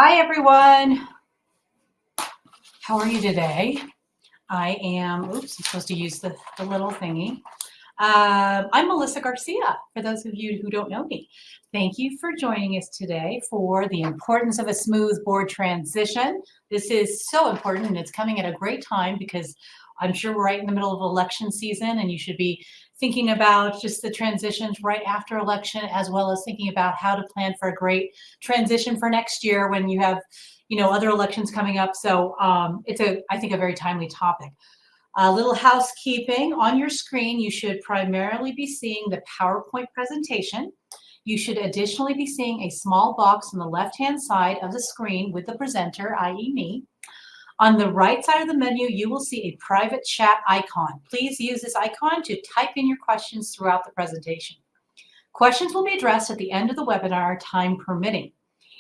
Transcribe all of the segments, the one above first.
Hi, everyone. How are you today? I am, oops, I'm supposed to use the little thingy. I'm Melissa Garcia, for those of you who don't know me. Thank you for joining us today for the importance of a smooth board transition. This is so important, and it's coming at a great time because I'm sure we're right in the middle of election season, and you should be thinking about just the transitions right after election, as well as thinking about how to plan for a great transition for next year when you have, other elections coming up. So it's I think, a very timely topic. A little housekeeping. On your screen, you should primarily be seeing the PowerPoint presentation. You should additionally be seeing a small box on the left-hand side of the screen with the presenter, i.e. me. On the right side of the menu, you will see a private chat icon. Please use this icon to type in your questions throughout the presentation. Questions will be addressed at the end of the webinar, time permitting.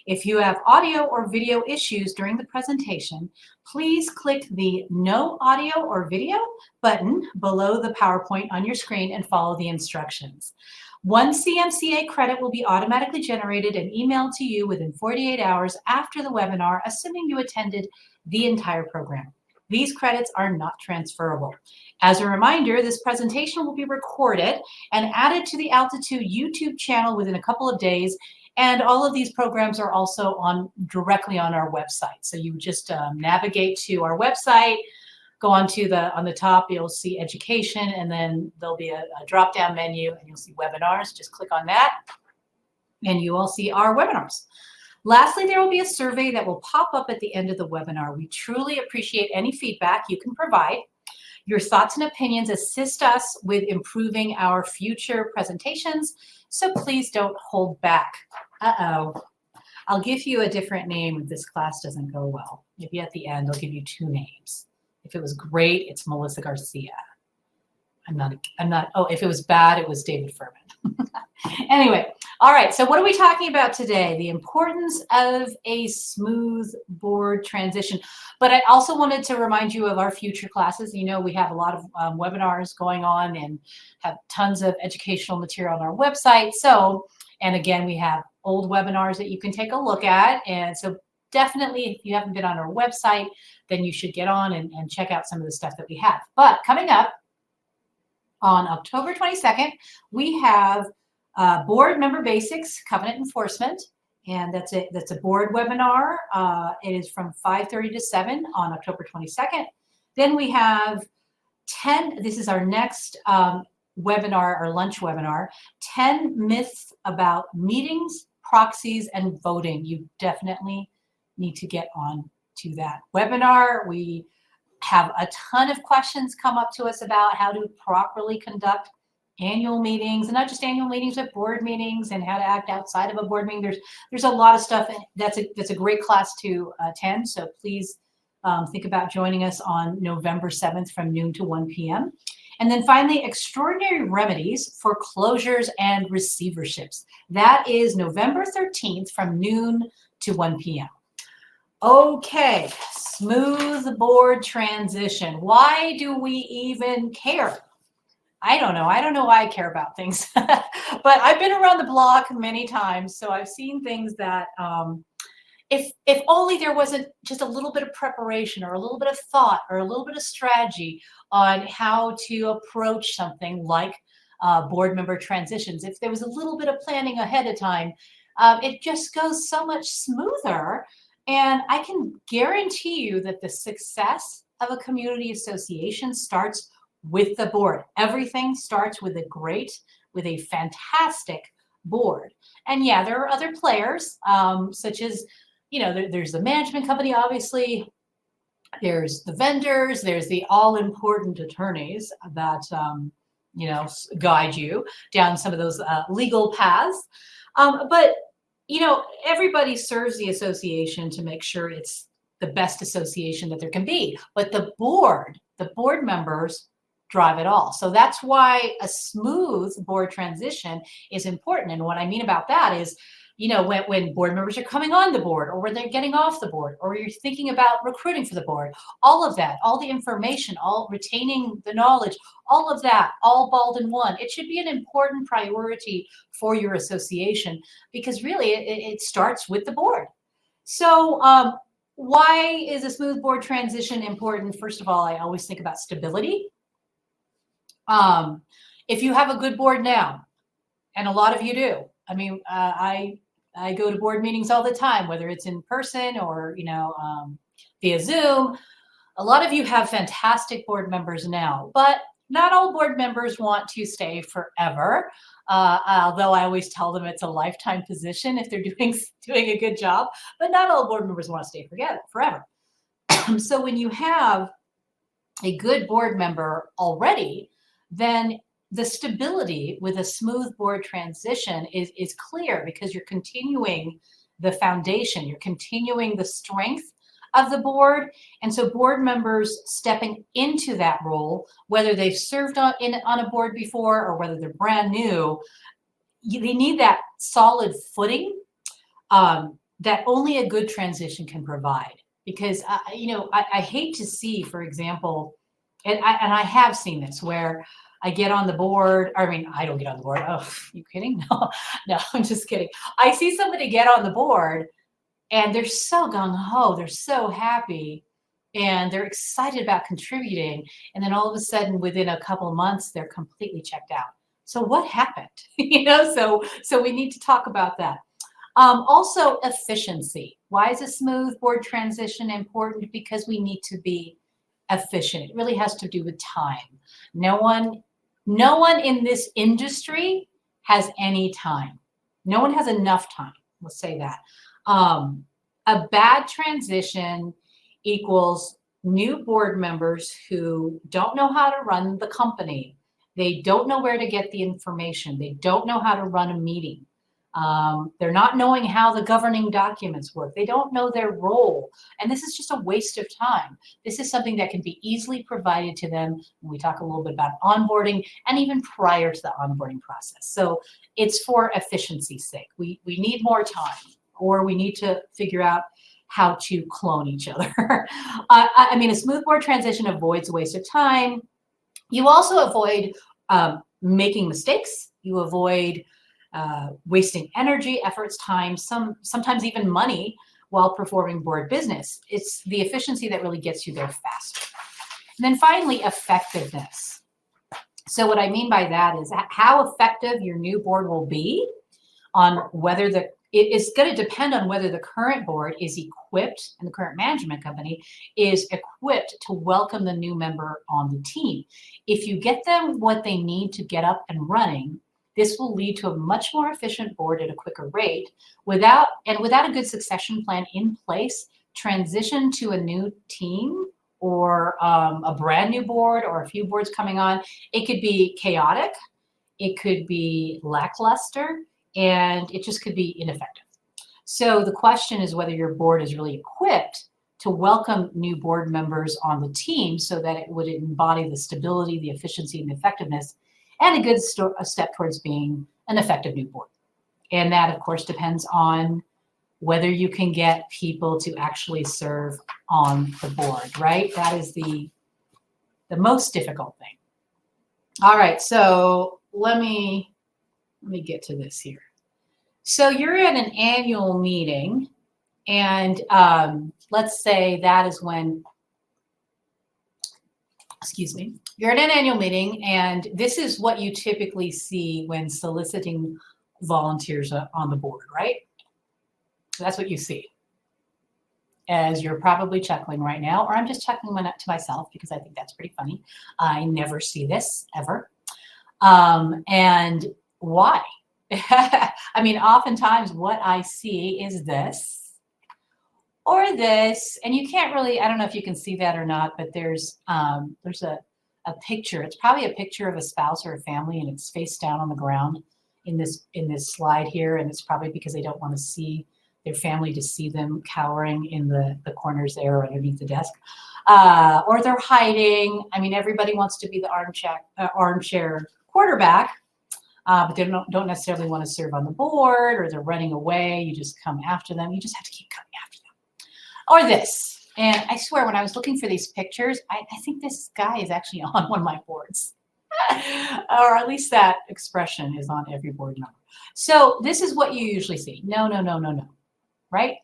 If you have audio or video issues during the presentation, please click the No Audio or Video button below the PowerPoint on your screen and follow the instructions. One CMCA credit will be automatically generated and emailed to you within 48 hours after the webinar, assuming you attended the entire program. These credits are not transferable. As a reminder, this presentation will be recorded and added to the Altitude YouTube channel within a couple of days. And all of these programs are also directly on our website. So you just navigate to our website, go on the top, you'll see education, and then there'll be a drop-down menu, and you'll see webinars. Just click on that, and you will see our webinars. Lastly, there will be a survey that will pop up at the end of the webinar. We truly appreciate any feedback you can provide. Your thoughts and opinions assist us with improving our future presentations, so please don't hold back. I'll give you a different name if this class doesn't go well. Maybe at the end, I'll give you two names. If it was great, it's Melissa Garcia. If it was bad, it was David Furman. Anyway, all right, so what are we talking about today? The importance of a smooth board transition. But I also wanted to remind you of our future classes. You know, we have a lot of webinars going on and have tons of educational material on our website. And again, we have old webinars that you can take a look at. And so definitely, if you haven't been on our website, then you should get on and check out some of the stuff that we have. But coming up on October 22nd, we have Board Member Basics, Covenant Enforcement. And that's a board webinar. It is from 5:30 to 7 on October 22nd. Then we have this is our next webinar, our lunch webinar, 10 myths about meetings, proxies, and voting. You definitely need to get on to that webinar. We have a ton of questions come up to us about how to properly conduct annual meetings, and not just annual meetings, but board meetings, and how to act outside of a board meeting. There's a lot of stuff, and that's a great class to attend. So please think about joining us on November 7th from noon to 1 p.m. And then finally, extraordinary remedies for closures and receiverships. That is November 13th from noon to 1 p.m. Okay, smooth board transition. Why do we even care? I don't know. I don't know why I care about things, but I've been around the block many times, so I've seen things that if only there wasn't just a little bit of preparation or a little bit of thought or a little bit of strategy on how to approach something like board member transitions. If there was a little bit of planning ahead of time, it just goes so much smoother. And I can guarantee you that the success of a community association starts with the board. Everything starts with a fantastic board. And yeah, there are other players, such as, there's the management company, obviously. There's the vendors. There's the all-important attorneys that, guide you down some of those legal paths. But everybody serves the association to make sure it's the best association that there can be. But the board members drive it all. So that's why a smooth board transition is important. And what I mean about that is, when board members are coming on the board, or when they're getting off the board, or you're thinking about recruiting for the board, all of that, all the information, all retaining the knowledge, all of that, all balled in one. It should be an important priority for your association, because really it starts with the board. So why is a smooth board transition important? First of all, I always think about stability. If you have a good board now, and a lot of you do, I mean, I go to board meetings all the time, whether it's in person or, via Zoom. A lot of you have fantastic board members now, but not all board members want to stay forever. Although I always tell them it's a lifetime position if they're doing a good job, but not all board members want to stay forever. So when you have a good board member already, then the stability with a smooth board transition is clear, because you're continuing the foundation, you're continuing the strength of the board. And so board members stepping into that role, whether they've served on a board before or whether they're brand new, they need that solid footing that only a good transition can provide. Because I hate to see, for example, and I have seen this where I get on the board. I mean, I don't get on the board. Oh, you kidding? No, I'm just kidding. I see somebody get on the board and they're so gung-ho, they're so happy, and they're excited about contributing. And then all of a sudden, within a couple of months, they're completely checked out. So what happened? So we need to talk about that. Also, efficiency. Why is a smooth board transition important? Because we need to be efficient. It really has to do with time. No one in this industry has any time. No one has enough time. Let's say that. A bad transition equals new board members who don't know how to run the company. They don't know where to get the information. They don't know how to run a meeting. They're not knowing how the governing documents work. They don't know their role. And this is just a waste of time. This is something that can be easily provided to them when we talk a little bit about onboarding and even prior to the onboarding process. So it's for efficiency's sake. We need more time, or we need to figure out how to clone each other. I mean, a smooth board transition avoids a waste of time. You also avoid making mistakes. You avoid wasting energy, efforts, time, sometimes even money while performing board business. It's the efficiency that really gets you there faster. And then finally, effectiveness. So what I mean by that is how effective your new board will be on whether it's going to depend on whether the current board is equipped, and the current management company is equipped to welcome the new member on the team. If you get them what they need to get up and running, this will lead to a much more efficient board at a quicker rate. Without a good succession plan in place, transition to a new team or a brand new board or a few boards coming on, it could be chaotic, it could be lackluster, and it just could be ineffective. So the question is whether your board is really equipped to welcome new board members on the team so that it would embody the stability, the efficiency, and the effectiveness, and a good step towards being an effective new board. And that, of course, depends on whether you can get people to actually serve on the board, right? That is the most difficult thing. All right, so let me get to this here. So you're at an annual meeting, and let's say that is when, you're at an annual meeting, and this is what you typically see when soliciting volunteers on the board, right? So that's what you see. As you're probably chuckling right now, or I'm just chuckling to myself because I think that's pretty funny. I never see this ever. And why? I mean, oftentimes what I see is this or this, and you can't really, I don't know if you can see that or not, but there's a picture. It's probably a picture of a spouse or a family, and it's face down on the ground in this slide here, and it's probably because they don't want to see their family to see them cowering in the corners there or underneath the desk, or they're hiding. I mean, everybody wants to be the armchair quarterback, but they don't necessarily want to serve on the board, or they're running away. You just come after them. You just have to keep coming after them. Or this. And I swear, when I was looking for these pictures, I think this guy is actually on one of my boards. Or at least that expression is on every board member. So this is what you usually see. No, right?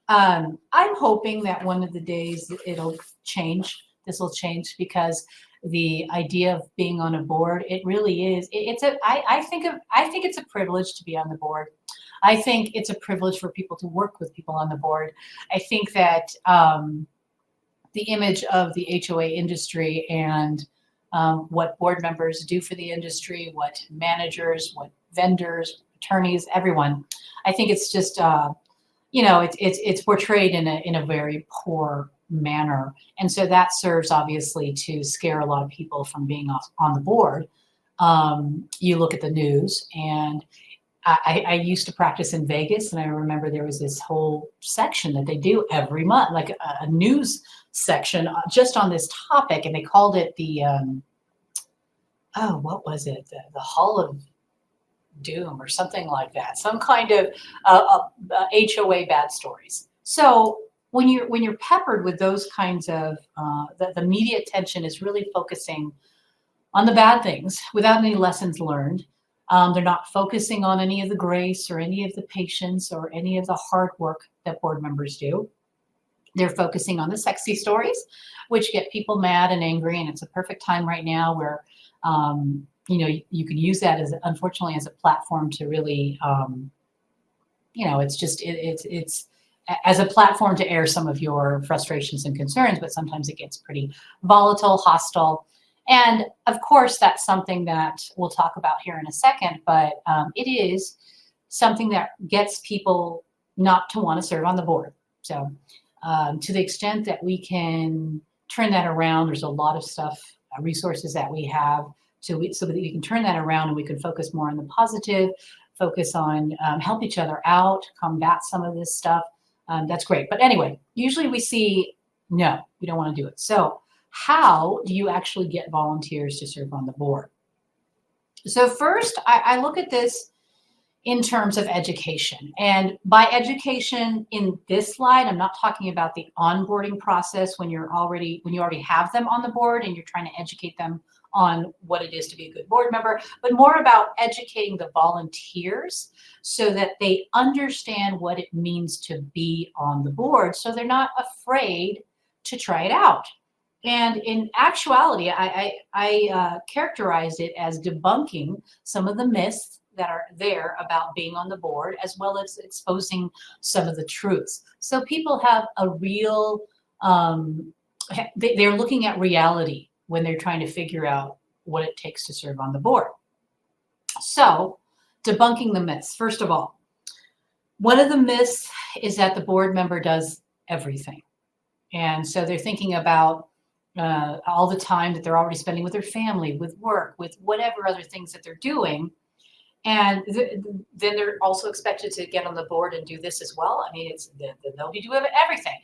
I'm hoping that one of the days it'll change. This will change because the idea of being on a board, it really is. I think it's a privilege to be on the board. I think it's a privilege for people to work with people on the board. I think that the image of the HOA industry and what board members do for the industry, what managers, what vendors, attorneys, everyone. I think it's just, it's portrayed in a very poor manner. And so that serves obviously to scare a lot of people from being on the board. You look at the news, and I used to practice in Vegas, and I remember there was this whole section that they do every month, like a news section just on this topic, and they called it the what was it? The Hall of Doom or something like that. Some kind of HOA bad stories. So when you're peppered with those kinds of the media attention is really focusing on the bad things without any lessons learned. They're not focusing on any of the grace or any of the patience or any of the hard work that board members do. They're focusing on the sexy stories, which get people mad and angry. And it's a perfect time right now where, you can use that unfortunately, as a platform to really, it's as a platform to air some of your frustrations and concerns, but sometimes it gets pretty volatile, hostile. And of course, that's something that we'll talk about here in a second, but it is something that gets people not to want to serve on the board. So to the extent that we can turn that around, there's a lot of stuff, resources that we have so that we can turn that around and we can focus more on the positive, focus on help each other out, combat some of this stuff. That's great. But anyway, usually we see, no, we don't want to do it. So how do you actually get volunteers to serve on the board? So first, I look at this in terms of education. And by education in this slide, I'm not talking about the onboarding process when you already have them on the board and you're trying to educate them on what it is to be a good board member, but more about educating the volunteers so that they understand what it means to be on the board, so they're not afraid to try it out. And in actuality, I characterized it as debunking some of the myths that are there about being on the board, as well as exposing some of the truths. So people have a real, they're looking at reality when they're trying to figure out what it takes to serve on the board. So debunking the myths. First of all, one of the myths is that the board member does everything. And so they're thinking about all the time that they're already spending with their family, with work, with whatever other things that they're doing. And then they're also expected to get on the board and do this as well. I mean, they'll be doing everything.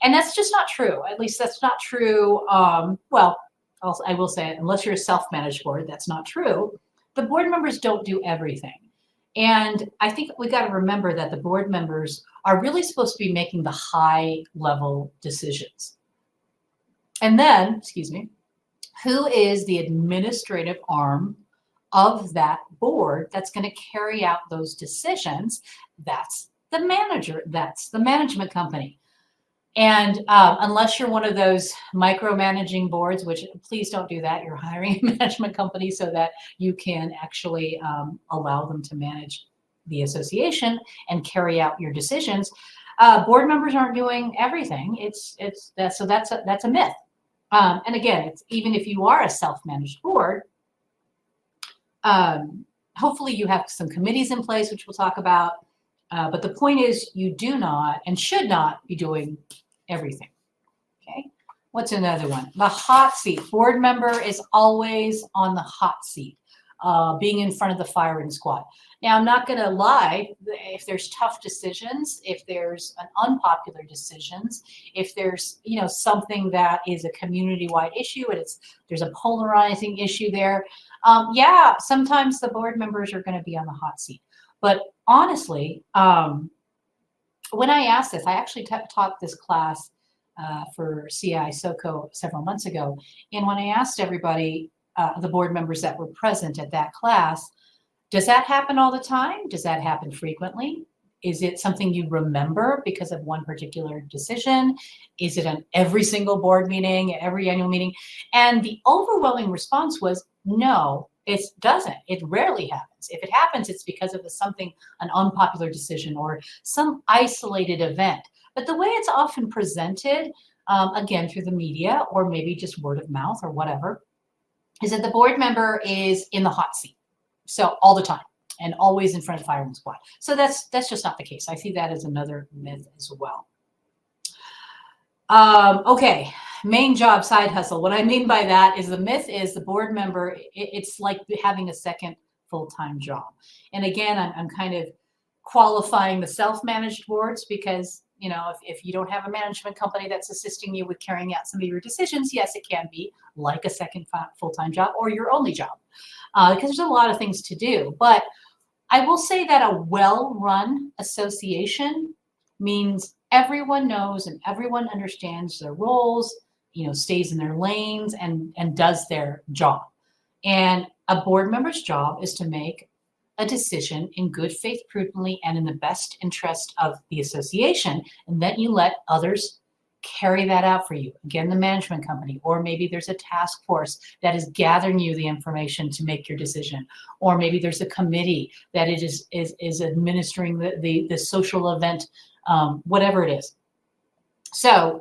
And that's just not true. At least that's not true. I will say, unless you're a self-managed board, that's not true. The board members don't do everything. And I think we got to remember that the board members are really supposed to be making the high level decisions. And then, who is the administrative arm of that board that's going to carry out those decisions? That's the manager. That's the management company. And unless you're one of those micromanaging boards, which please don't do that, you're hiring a management company so that you can actually allow them to manage the association and carry out your decisions. Board members aren't doing everything. So that's a myth. And again, even if you are a self-managed board, hopefully you have some committees in place, which we'll talk about. But the point is, you do not and should not be doing everything. Okay. What's another one? The hot seat. Board member is always on the hot seat, being in front of the firing squad. Now, I'm not going to lie. If there's tough decisions, if there's an unpopular decisions, if there's something that is a community-wide issue and there's a polarizing issue there, sometimes the board members are going to be on the hot seat. But honestly, when I asked this, I actually taught this class for CI SoCo several months ago. And when I asked everybody, the board members that were present at that class, does that happen all the time? Does that happen frequently? Is it something you remember because of one particular decision? Is it on every single board meeting, every annual meeting? And the overwhelming response was no, it doesn't. It rarely happens. If it happens, it's because of an unpopular decision or some isolated event. But the way it's often presented, again, through the media or maybe just word of mouth or whatever, is that the board member is in the hot seat. So all the time and always in front of firing squad. So that's just not the case. I see that as another myth as well. Okay, main job, side hustle. What I mean by that is the myth is the board member, it's like having a second full-time job. And again, I'm kind of qualifying the self-managed boards because, you know, if you don't have a management company that's assisting you with carrying out some of your decisions, yes, it can be like a second full-time job or your only job, because there's a lot of things to do. But I will say that a well-run association means everyone knows and everyone understands their roles, you know, stays in their lanes and does their job. And a board member's job is to make a decision in good faith, prudently, and in the best interest of the association. And then you let others carry that out for you. Again, the management company, or maybe there's a task force that is gathering you the information to make your decision. Or maybe there's a committee that it is administering the social event, whatever it is. So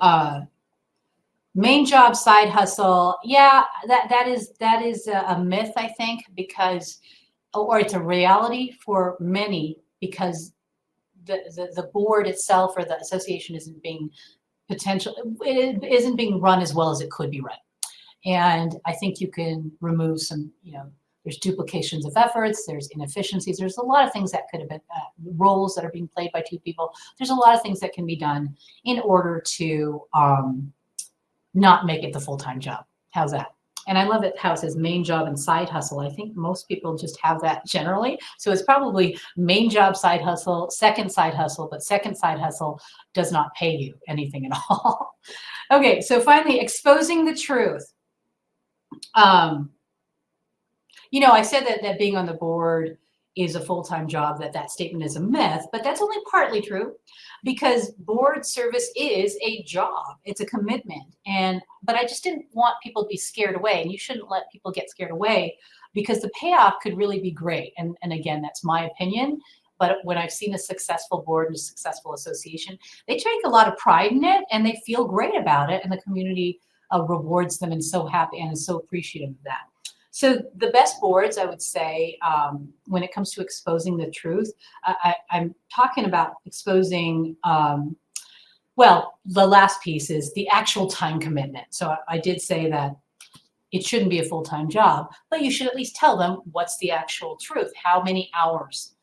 main job, side hustle. Yeah, that is a myth, I think, because, or it's a reality for many because the board itself or the association isn't being it isn't being run as well as it could be run. And I think you can remove some, you know, there's duplications of efforts, there's inefficiencies, there's a lot of things that could have been roles that are being played by two people. There's a lot of things that can be done in order to not make it the full-time job. How's that? And I love it how it says main job and side hustle. I think most people just have that generally. So it's probably main job, side hustle, second side hustle, but second side hustle does not pay you anything at all. Okay, so finally, exposing the truth. You know, I said that being on the board is a full-time job, that statement is a myth, but that's only partly true because board service is a job. It's a commitment. But I just didn't want people to be scared away, and you shouldn't let people get scared away because the payoff could really be great. And again, that's my opinion. But when I've seen a successful board and a successful association, they take a lot of pride in it and they feel great about it. And the community rewards them and so happy and is so appreciative of that. So the best boards, I would say, when it comes to exposing the truth, I'm talking about exposing, well, the last piece is the actual time commitment. So I did say that it shouldn't be a full-time job, but you should at least tell them what's the actual truth. How many hours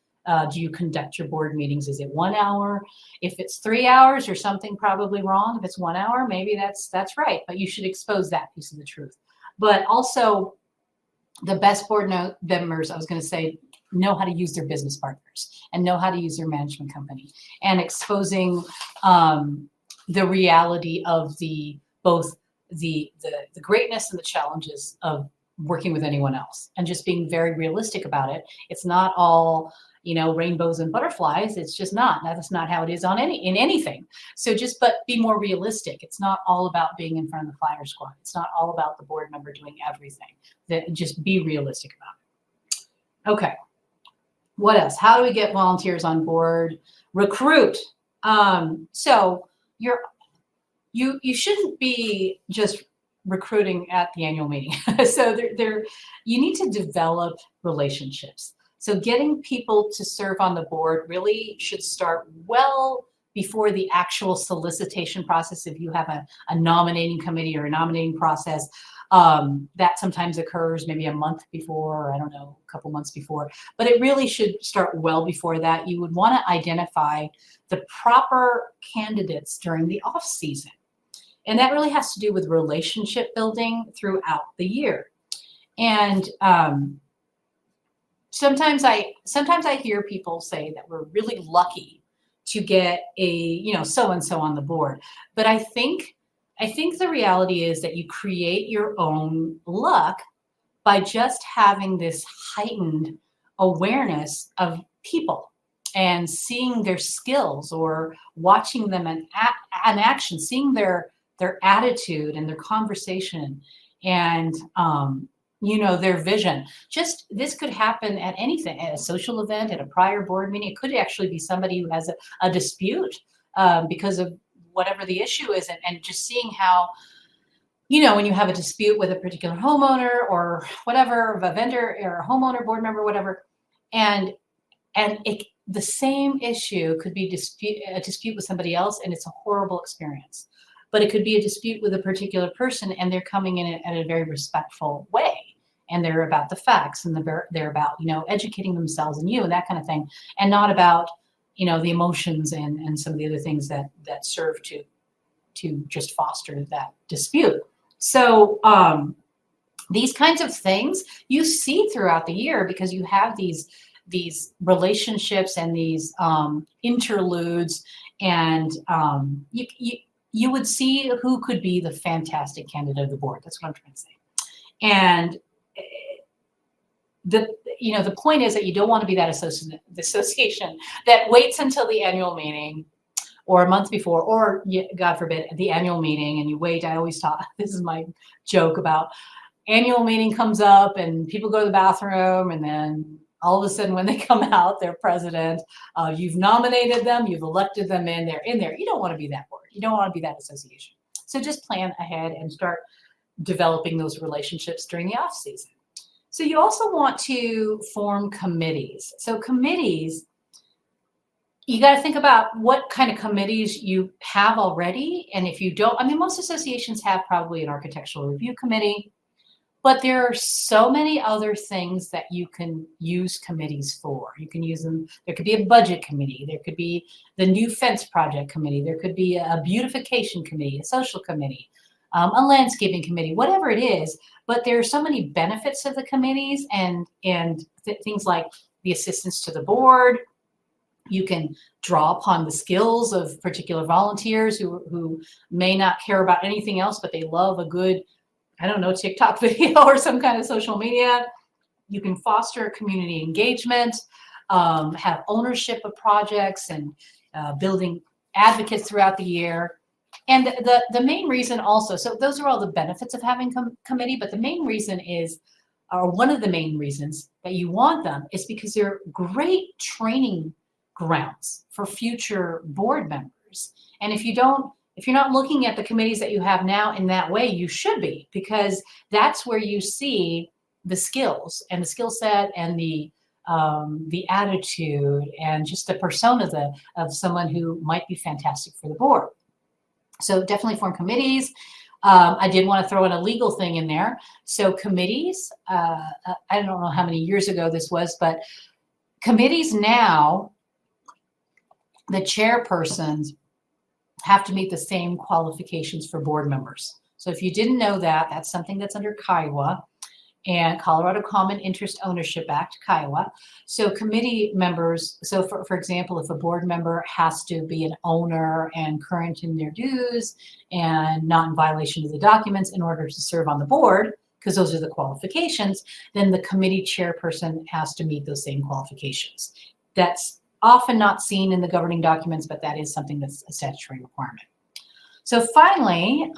do you conduct your board meetings? Is it 1 hour? If it's 3 hours, there's something probably wrong. If it's 1 hour, maybe that's right, but you should expose that piece of the truth. But also, the best board members, I was going to say, know how to use their business partners and know how to use their management company, and exposing the reality of both the greatness and the challenges of working with anyone else, and just being very realistic about it. It's not all, you know, rainbows and butterflies. It's just not. That's not how it is in anything. So but be more realistic. It's not all about being in front of the fire squad. It's not all about the board member doing everything. Just be realistic about it. Okay. What else? How do we get volunteers on board? Recruit. So you shouldn't be just recruiting at the annual meeting. So you need to develop relationships. So getting people to serve on the board really should start well before the actual solicitation process. If you have a nominating committee or a nominating process, that sometimes occurs maybe a month before, or I don't know, a couple months before, but it really should start well before that. You would want to identify the proper candidates during the off season. And that really has to do with relationship building throughout the year. And sometimes I hear people say that we're really lucky to get so-and-so on the board. But I think the reality is that you create your own luck by just having this heightened awareness of people and seeing their skills or watching them in action, seeing their attitude and their conversation and their vision. Just this could happen at anything, at a social event, at a prior board meeting. It could actually be somebody who has a dispute because of whatever the issue is, and just seeing how, when you have a dispute with a particular homeowner or whatever, of a vendor or a homeowner, board member, whatever, and the same issue could be a dispute with somebody else, and it's a horrible experience. But it could be a dispute with a particular person, and they're coming in at a very respectful way, and they're about the facts, and they're about educating themselves and you and that kind of thing, and not about the emotions and some of the other things that serve to just foster that dispute. So these kinds of things you see throughout the year, because you have these relationships and these interludes, and you would see who could be the fantastic candidate of the board. That's what I'm trying to say. And the point is that you don't want to be that association that waits until the annual meeting or a month before, or God forbid, the annual meeting, and you wait. I always talk, this is my joke about annual meeting comes up and people go to the bathroom, and then all of a sudden when they come out, they're president. You've nominated them, you've elected them in, they're in there. You don't want to be that board. You don't want to be that association. So just plan ahead and start developing those relationships during the off season. So you also want to form committees. So committees, you got to think about what kind of committees you have already. And if you don't, most associations have probably an architectural review committee, but there are so many other things that you can use committees for. You can use them. There could be a budget committee. There could be the new fence project committee. There could be a beautification committee, a social committee, a landscaping committee, whatever it is. But there are so many benefits of the committees and things like the assistance to the board. You can draw upon the skills of particular volunteers who may not care about anything else, but they love a good, TikTok video or some kind of social media. You can foster community engagement, have ownership of projects, and building advocates throughout the year. And the main reason also, so those are all the benefits of having committee, but the main reason is, or one of the main reasons that you want them, is because they're great training grounds for future board members. And if you're not looking at the committees that you have now in that way, you should be, because that's where you see the skills and the skill set and the attitude and just the persona of someone who might be fantastic for the board. So definitely form committees. I did want to throw in a legal thing in there. So committees, I don't know how many years ago this was, but committees now, the chairpersons have to meet the same qualifications for board members. So if you didn't know that, that's something that's under Kiowa and Colorado Common Interest Ownership Act, Kiowa. So committee members, so for example, if a board member has to be an owner and current in their dues and not in violation of the documents in order to serve on the board, because those are the qualifications, then the committee chairperson has to meet those same qualifications. That's often not seen in the governing documents, but that is something that's a statutory requirement. So finally,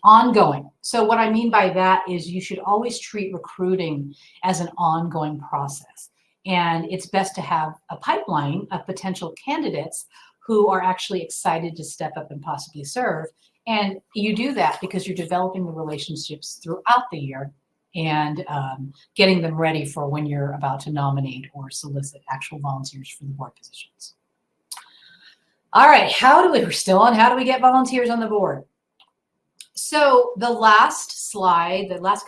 ongoing. So what I mean by that is you should always treat recruiting as an ongoing process. And it's best to have a pipeline of potential candidates who are actually excited to step up and possibly serve. And you do that because you're developing the relationships throughout the year and getting them ready for when you're about to nominate or solicit actual volunteers for the board positions. All right, we're still on how do we get volunteers on the board? So the last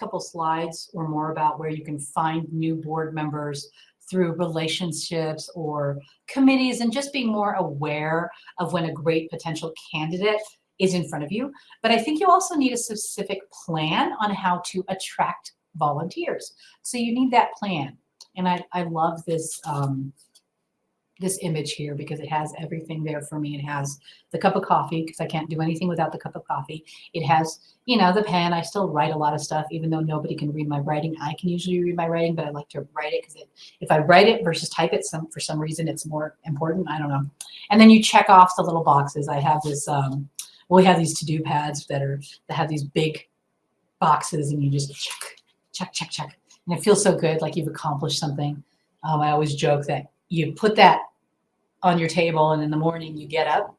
couple slides were more about where you can find new board members through relationships or committees and just being more aware of when a great potential candidate is in front of you. But I think you also need a specific plan on how to attract volunteers. So you need that plan. And I love this this image here because it has everything there for me. It has the cup of coffee because I can't do anything without the cup of coffee. It has, the pen. I still write a lot of stuff, even though nobody can read my writing. I can usually read my writing, but I like to write it because if I write it versus type it, for some reason, it's more important. I don't know. And then you check off the little boxes. I have this, we have these to-do pads that have these big boxes, and you just check. And it feels so good, like you've accomplished something. I always joke that you put that on your table and in the morning you get up.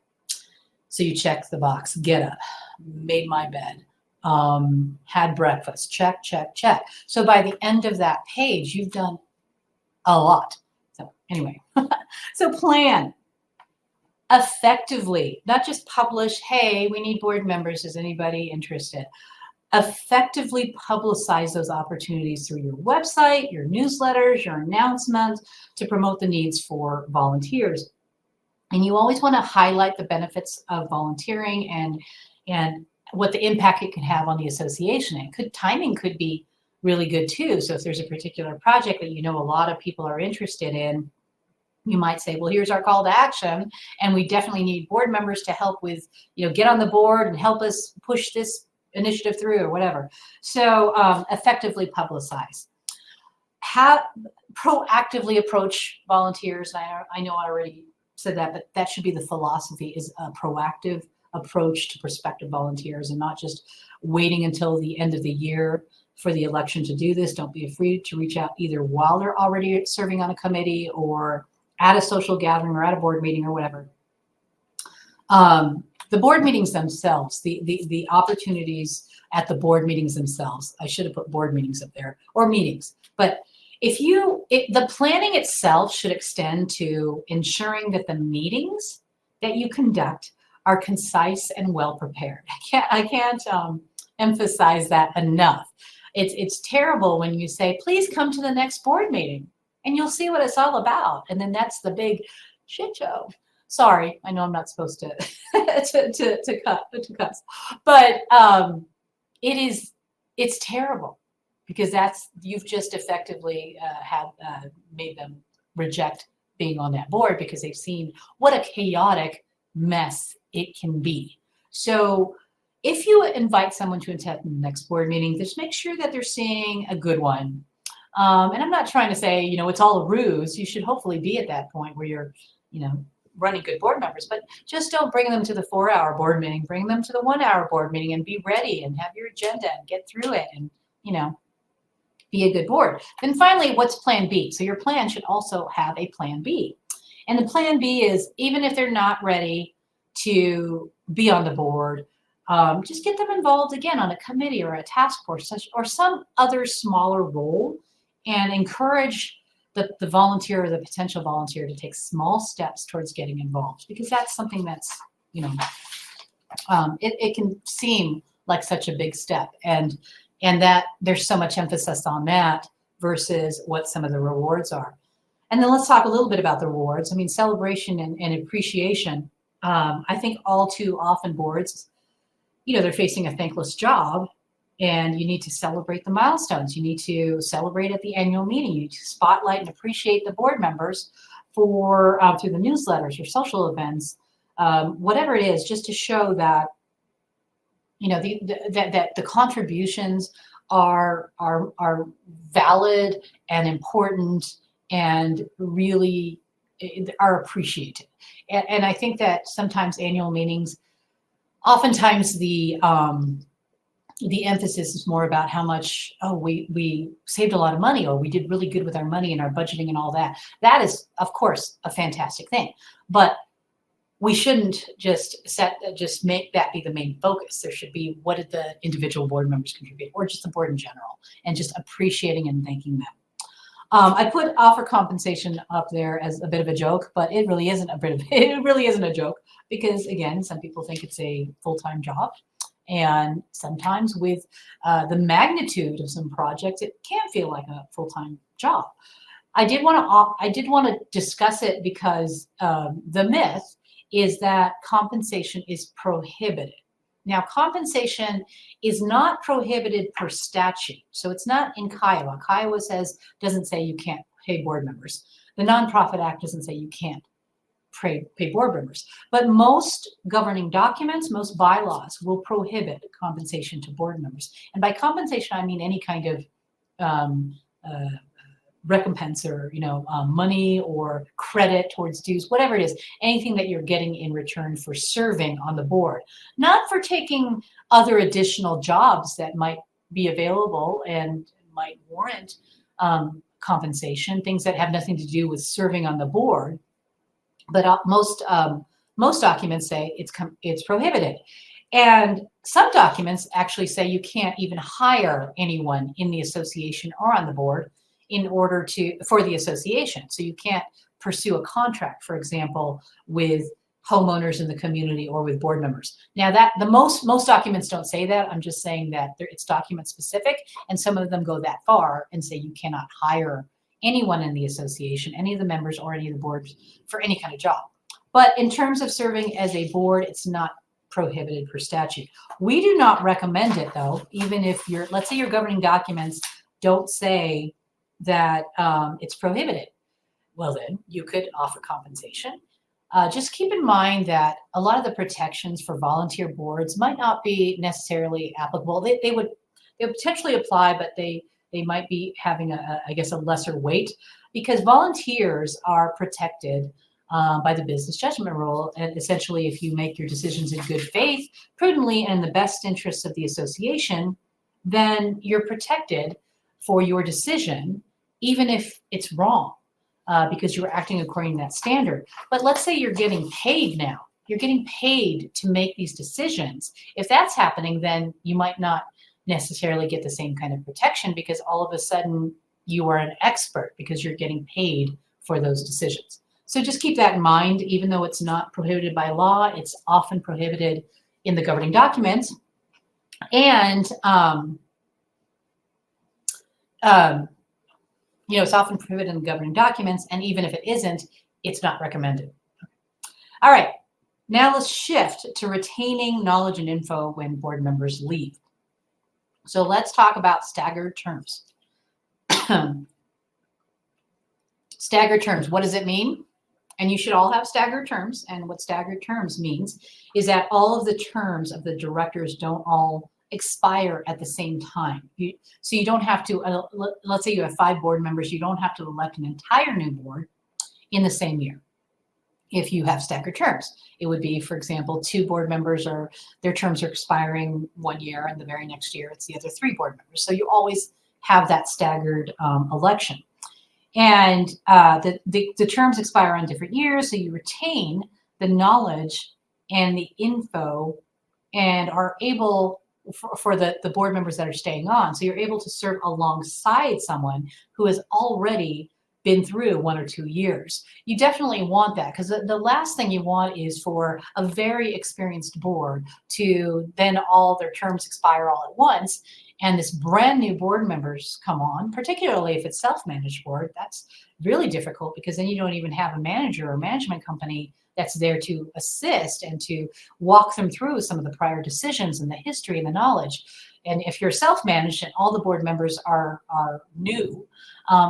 So you check the box, get up, made my bed, had breakfast, check. So by the end of that page, you've done a lot. So anyway, so plan effectively, not just publish, hey, we need board members. Is anybody interested? Effectively publicize those opportunities through your website, your newsletters, your announcements to promote the needs for volunteers. And you always want to highlight the benefits of volunteering and what the impact it can have on the association. And timing could be really good too. So if there's a particular project that a lot of people are interested in, you might say, well, here's our call to action, and we definitely need board members to help with, get on the board and help us push this initiative through or whatever. So effectively publicize. Proactively approach volunteers. I know I already said that, but that should be the philosophy, is a proactive approach to prospective volunteers and not just waiting until the end of the year for the election to do this. Don't be afraid to reach out either while they're already serving on a committee or at a social gathering or at a board meeting or whatever. The board meetings themselves, the opportunities at the board meetings themselves, I should have put board meetings up there, or meetings. But the planning itself should extend to ensuring that the meetings that you conduct are concise and well prepared. I can't emphasize that enough. It's terrible when you say, please come to the next board meeting and you'll see what it's all about. And then that's the big shit show. Sorry, I know I'm not supposed to to cuss, but it's terrible because you've just effectively made them reject being on that board because they've seen what a chaotic mess it can be. So if you invite someone to attend the next board meeting, just make sure that they're seeing a good one. And I'm not trying to say, it's all a ruse. You should hopefully be at that point where you're, running good board members, but just don't bring them to the 4-hour board meeting. Bring them to the 1-hour board meeting and be ready and have your agenda and get through it and, be a good board. Then finally, what's plan B? So your plan should also have a plan B. And the plan B is, even if they're not ready to be on the board, just get them involved again on a committee or a task force or some other smaller role, and encourage the volunteer or the potential volunteer to take small steps towards getting involved, because that's something that's, it can seem like such a big step, and that there's so much emphasis on that versus what some of the rewards are. And then let's talk a little bit about the rewards. I mean, celebration and appreciation. I think all too often boards, they're facing a thankless job, and you need to celebrate the milestones. You need to celebrate at the annual meeting. You need to spotlight and appreciate the board members through the newsletters or social events, whatever it is, just to show that that the contributions are valid and important and really are appreciated. And I think that sometimes annual meetings, oftentimes the emphasis is more about how much, we saved a lot of money, or we did really good with our money and our budgeting and all that. That is, of course, a fantastic thing. But we shouldn't just make that be the main focus. There should be, what did the individual board members contribute, or just the board in general, and just appreciating and thanking them. I put offer compensation up there as a bit of a joke, but it really isn't a joke, because again, some people think it's a full-time job. And sometimes with the magnitude of some projects, it can feel like a full-time job. I did want to discuss it because the myth is that compensation is prohibited. Now, compensation is not prohibited per statute. So it's not in Kiowa. Kiowa doesn't say you can't pay board members. The Nonprofit Act doesn't say you can't pay board members. But most governing documents, most bylaws will prohibit compensation to board members. And by compensation, I mean any kind of recompense or money or credit towards dues, whatever it is, anything that you're getting in return for serving on the board, not for taking other additional jobs that might be available and might warrant compensation, things that have nothing to do with serving on the board. But most documents say it's prohibited. And some documents actually say you can't even hire anyone in the association or on the board for the association. So you can't pursue a contract, for example, with homeowners in the community or with board members. Now that most documents don't say that. I'm just saying that it's document specific, and some of them go that far and say you cannot hire anyone in the association, any of the members or any of the boards for any kind of job. But in terms of serving as a board, it's not prohibited per statute. We do not recommend it though, even if let's say your governing documents don't say that it's prohibited. Well, then you could offer compensation. Just keep in mind that a lot of the protections for volunteer boards might not be necessarily applicable. They would potentially apply, but they might be having I guess a lesser weight, because volunteers are protected by the business judgment rule. And essentially, if you make your decisions in good faith, prudently, and in the best interests of the association, then you're protected for your decision, even if it's wrong, because you were acting according to that standard. But let's say you're getting paid now. You're getting paid to make these decisions. If that's happening, then you might not necessarily get the same kind of protection, because all of a sudden you are an expert because you're getting paid for those decisions. So just keep that in mind. Even though it's not prohibited by law, it's often prohibited in the governing documents. And it's often prohibited in the governing documents, and even if it isn't, it's not recommended. All right, now let's shift to retaining knowledge and info when board members leave. So let's talk about staggered terms. Staggered terms, what does it mean? And you should all have staggered terms. And what staggered terms means is that all of the terms of the directors don't all expire at the same time. So you don't have to, let's say you have 5 board members, you don't have to elect an entire new board in the same year. If you have staggered terms, it would be, for example, 2 board members their terms are expiring 1 year, and the very next year it's the other 3 board members. So you always have that staggered election. And the terms expire on different years, so you retain the knowledge and the info and are able, for the board members that are staying on, so you're able to serve alongside someone who has already been through 1 or 2 years. You definitely want that, because the last thing you want is for a very experienced board to then all their terms expire all at once, and this brand new board members come on, particularly if it's self-managed board. That's really difficult, because then you don't even have a manager or management company that's there to assist and to walk them through some of the prior decisions and the history and the knowledge. And if you're self-managed and all the board members are new,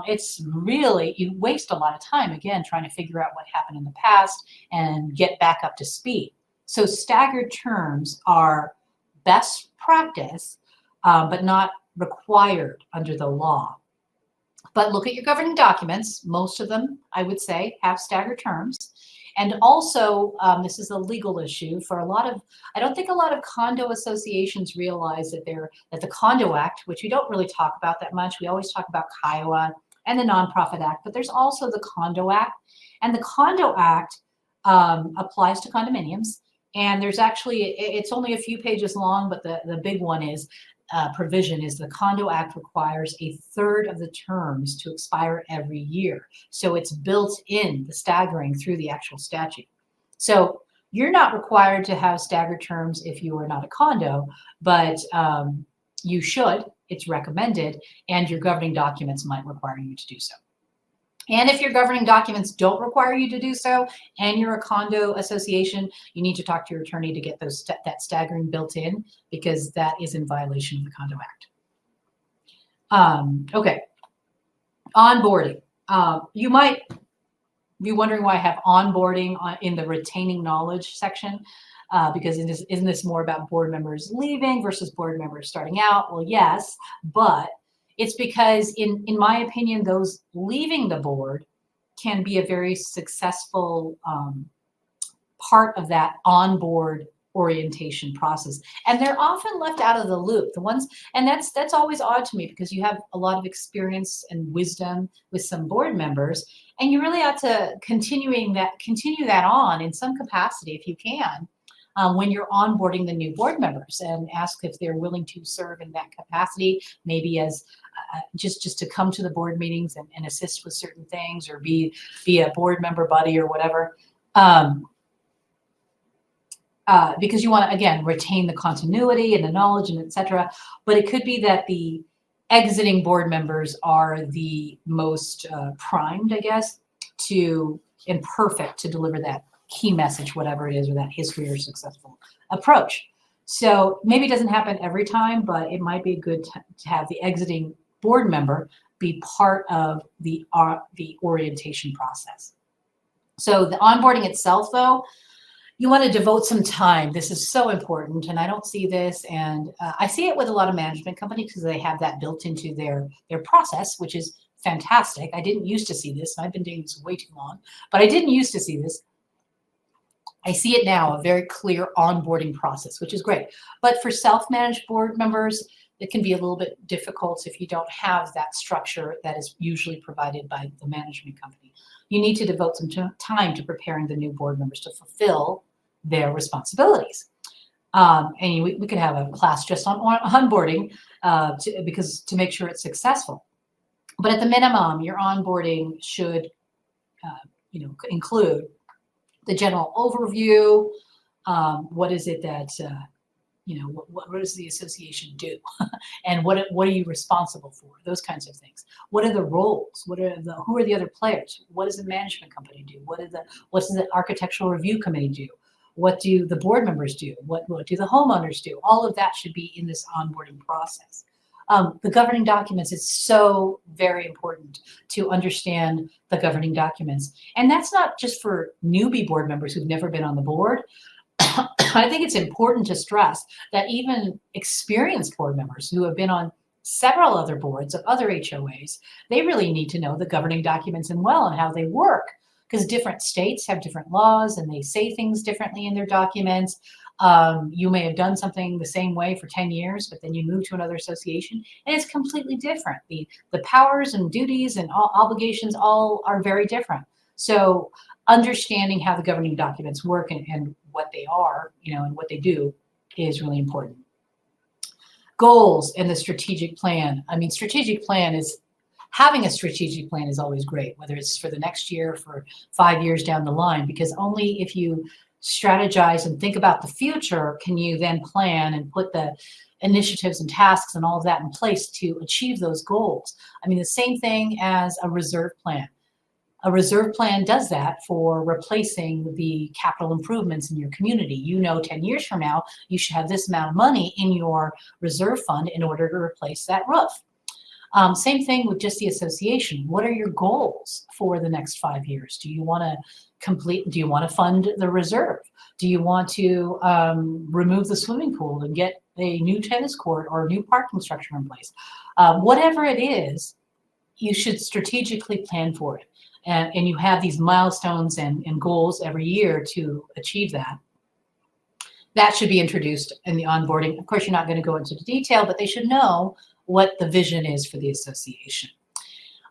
it's really, you waste a lot of time, again, trying to figure out what happened in the past and get back up to speed. So staggered terms are best practice, but not required under the law. But look at your governing documents. Most of them, I would say, have staggered terms. And also, this is a legal issue for a lot of, I don't think a lot of condo associations realize that the Condo Act, which we don't really talk about that much, we always talk about Kiowa and the Nonprofit Act, but there's also the Condo Act. And the Condo Act applies to condominiums. And there's actually, it's only a few pages long, but the big one is, provision is the Condo Act requires 1/3 of the terms to expire every year. So it's built in the staggering through the actual statute. So you're not required to have staggered terms if you are not a condo, but you should. It's recommended, and your governing documents might require you to do so. And if your governing documents don't require you to do so, and you're a condo association, you need to talk to your attorney to get that staggering built in, because that is in violation of the Condo Act. Okay, onboarding. You might you're wondering why I have onboarding in the retaining knowledge section, because isn't this more about board members leaving versus board members starting out? Well, yes, but it's because in my opinion, those leaving the board can be a very successful part of that onboard orientation process, and they're often left out of the loop, the ones, and that's always odd to me, because you have a lot of experience and wisdom with some board members, and you really ought to continue that on in some capacity if you can, when you're onboarding the new board members, and ask if they're willing to serve in that capacity, maybe as just to come to the board meetings and assist with certain things, or be a board member buddy or whatever. Because you want to, again, retain the continuity and the knowledge and et cetera. But it could be that the exiting board members are the most primed, I guess, and perfect to deliver that key message, whatever it is, or that history or successful approach. So maybe it doesn't happen every time, but it might be good to have the exiting board member be part of the orientation process. So the onboarding itself, though, you want to devote some time. This is so important, and I don't see this, and I see it with a lot of management companies because they have that built into their process, which is fantastic. I didn't used to see this. I've been doing this way too long, but I didn't used to see this. I see it now, a very clear onboarding process, which is great. But for self-managed board members, it can be a little bit difficult if you don't have that structure that is usually provided by the management company. You need to devote some time to preparing the new board members to fulfill their responsibilities. And we could have a class just on onboarding to make sure it's successful. But at the minimum, your onboarding should include the general overview. What is it that what does the association do, and what are you responsible for? Those kinds of things. What are the roles? Who are the other players? What does the management company do? What does the architectural review committee do? What do the board members do? What do the homeowners do? All of that should be in this onboarding process. The governing documents, it's so very important to understand the governing documents. And that's not just for newbie board members who've never been on the board. I think it's important to stress that even experienced board members who have been on several other boards of other HOAs, they really need to know the governing documents and how they work, because different states have different laws and they say things differently in their documents. You may have done something the same way for 10 years, but then you move to another association and it's completely different. The powers and duties and obligations all are very different. So understanding how the governing documents work and what they are, and what they do is really important. Goals and the strategic plan. I mean, having a strategic plan is always great, whether it's for the next year, for 5 years down the line, because only if you strategize and think about the future can you then plan and put the initiatives and tasks and all of that in place to achieve those goals. I mean, the same thing as a reserve plan. A reserve plan does that for replacing the capital improvements in your community. 10 years from now, you should have this amount of money in your reserve fund in order to replace that roof. Same thing with just the association. What are your goals for the next 5 years? Do you want to fund the reserve? Do you want to remove the swimming pool and get a new tennis court or a new parking structure in place? Whatever it is, you should strategically plan for it. And you have these milestones and goals every year to achieve that. That should be introduced in the onboarding. Of course, you're not going to go into the detail, but they should know what the vision is for the association.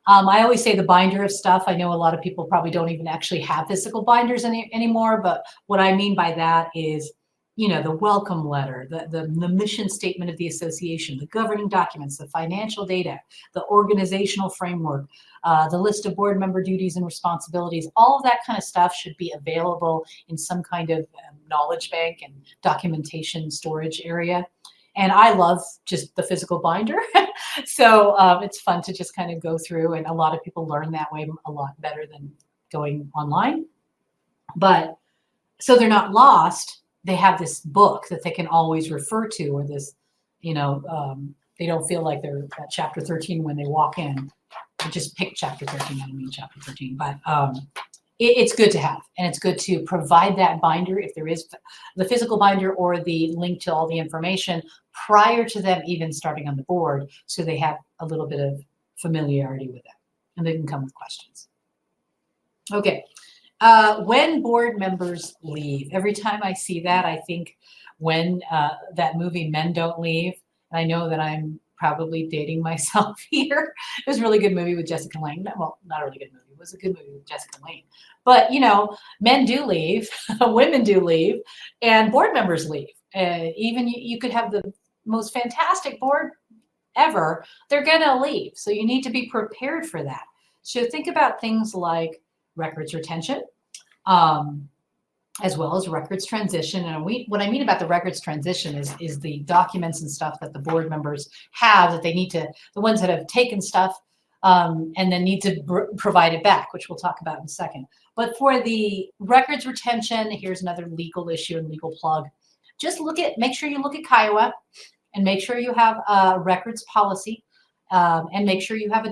I always say the binder of stuff. I know a lot of people probably don't even actually have physical binders anymore, but what I mean by that is, the welcome letter, the mission statement of the association, the governing documents, the financial data, the organizational framework, the list of board member duties and responsibilities. All of that kind of stuff should be available in some kind of knowledge bank and documentation storage area. And I love just the physical binder. So it's fun to just kind of go through, and a lot of people learn that way a lot better than going online. But so they're not lost. They have this book that they can always refer to, or this, they don't feel like they're at chapter 13 when they walk in. I just pick chapter 13, I don't mean chapter 13, but it's good to have, and it's good to provide that binder if there is the physical binder or the link to all the information prior to them even starting on the board, so they have a little bit of familiarity with it and they can come with questions. Okay, when board members leave, every time I see that, I think when that movie Men Don't Leave, and I know that I'm probably dating myself here. It was a really good movie with Jessica Lange. Well, not a really good movie. It was a good movie with Jessica Lange. But, you know, men do leave, women do leave, and board members leave. Even you could have the most fantastic board ever, they're going to leave. So you need to be prepared for that. So think about things like records retention, as well as records transition. And what I mean about the records transition is the documents and stuff that the board members have that they need to, the ones that have taken stuff and then need to provide it back, which we'll talk about in a second. But for the records retention, here's another legal issue and legal plug. Just make sure you look at Kiowa and make sure you have a records policy and make sure you have a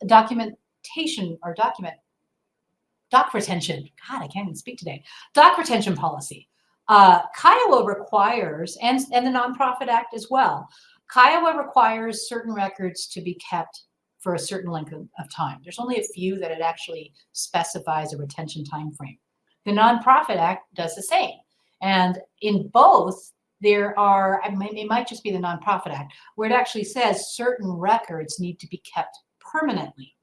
documentation or doc retention. God, I can't even speak today. Doc retention policy. Kiowa requires, and the Nonprofit Act as well, Kiowa requires certain records to be kept for a certain length of time. There's only a few that it actually specifies a retention time frame. The Nonprofit Act does the same. And in both, there are, it might just be the Nonprofit Act, where it actually says certain records need to be kept permanently.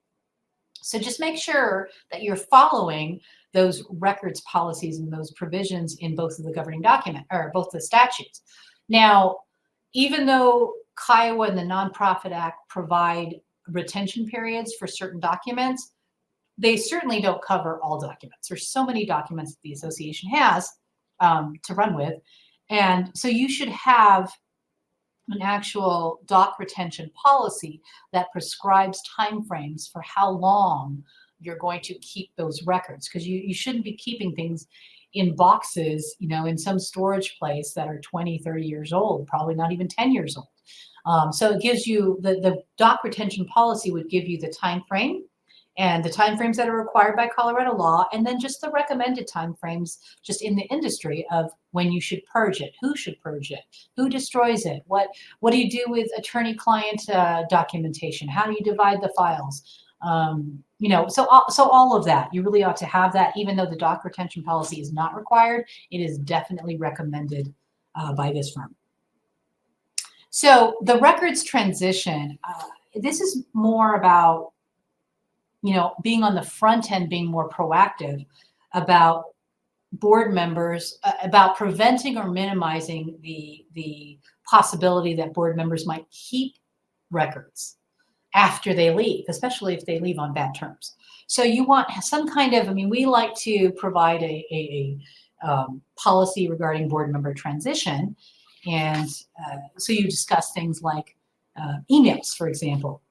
So just make sure that you're following those records policies and those provisions in both of the governing document or both the statutes. Now, even though Kiowa and the Nonprofit Act provide retention periods for certain documents, they certainly don't cover all documents. There's so many documents that the association has to run with. And so you should have an actual doc retention policy that prescribes timeframes for how long you're going to keep those records, because you shouldn't be keeping things in boxes, you know, in some storage place that are 20, 30 years old, probably not even 10 years old. So it gives you, the doc retention policy would give you the time frame and the timeframes that are required by Colorado law, and then just the recommended timeframes just in the industry of when you should purge it, who should purge it, who destroys it, what do you do with attorney-client documentation, how do you divide the files, you know, so all of that, you really ought to have that. Even though the doc retention policy is not required, it is definitely recommended by this firm. So the records transition, this is more about, you know, being on the front end, being more proactive about board members, about preventing or minimizing the possibility that board members might keep records after they leave, especially if they leave on bad terms. So you want some kind of, I mean, we like to provide a policy regarding board member transition. And so you discuss things like emails, for example.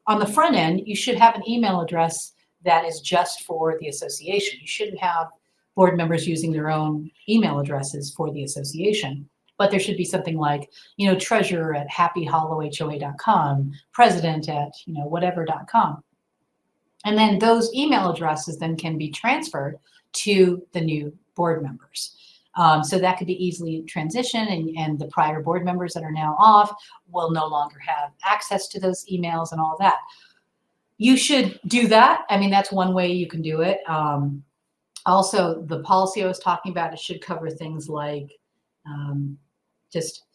On the front end, you should have an email address that is just for the association. You shouldn't have board members using their own email addresses for the association, but there should be something like, you know, treasurer at happyhollowhoa.com, president at, you know, whatever.com. And then those email addresses then can be transferred to the new board members. So that could be easily transitioned, and the prior board members that are now off will no longer have access to those emails and all that. You should do that. I mean, that's one way you can do it. Also, the policy I was talking about, it should cover things like just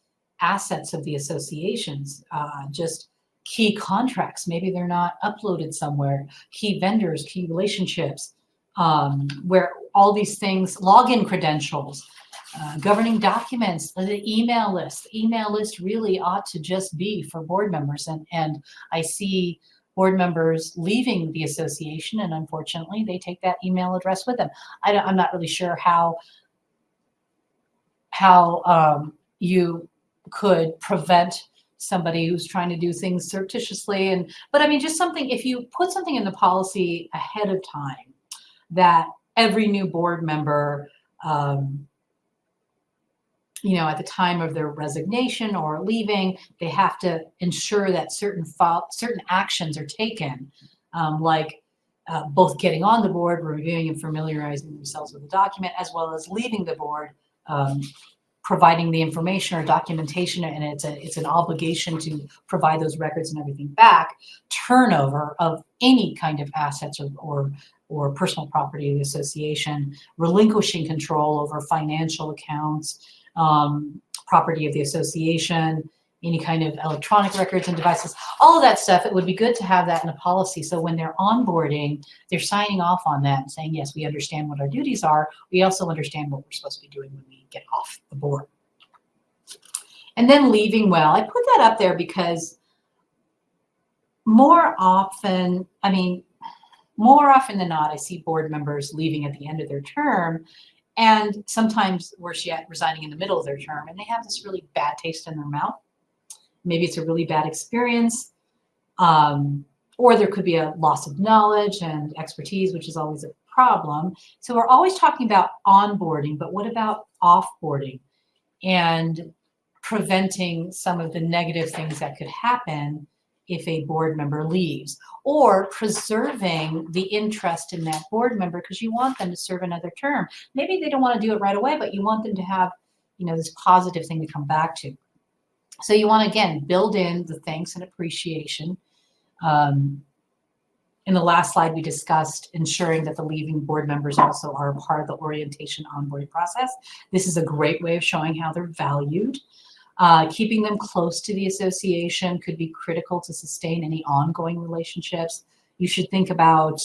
assets of the associations, just key contracts. Maybe they're not uploaded somewhere, key vendors, key relationships, where all these things, login credentials, governing documents, the email list. The email list really ought to just be for board members. And I see board members leaving the association, and unfortunately, they take that email address with them. I'm not really sure how you could prevent somebody who's trying to do things surreptitiously. But I mean, just something, if you put something in the policy ahead of time, that every new board member, you know, at the time of their resignation or leaving, they have to ensure that certain actions are taken, like both getting on the board, reviewing and familiarizing themselves with the document, as well as leaving the board, providing the information or documentation, and it's an obligation to provide those records and everything back. Turnover of any kind of assets or personal property of the association, relinquishing control over financial accounts, property of the association, any kind of electronic records and devices, all of that stuff. It would be good to have that in a policy. So when they're onboarding, they're signing off on that and saying, yes, we understand what our duties are. We also understand what we're supposed to be doing when we get off the board. And then leaving well. I put that up there because more often than not, I see board members leaving at the end of their term, and sometimes worse yet, resigning in the middle of their term, and they have this really bad taste in their mouth. Maybe it's a really bad experience, or there could be a loss of knowledge and expertise, which is always a problem. So we're always talking about onboarding, but what about offboarding and preventing some of the negative things that could happen if a board member leaves, or preserving the interest in that board member because you want them to serve another term. Maybe they don't want to do it right away, but you want them to have, this positive thing to come back to. So you want to, again, build in the thanks and appreciation. In the last slide, we discussed ensuring that the leaving board members also are a part of the orientation onboarding process. This is a great way of showing how they're valued. Keeping them close to the association could be critical to sustain any ongoing relationships. You should think about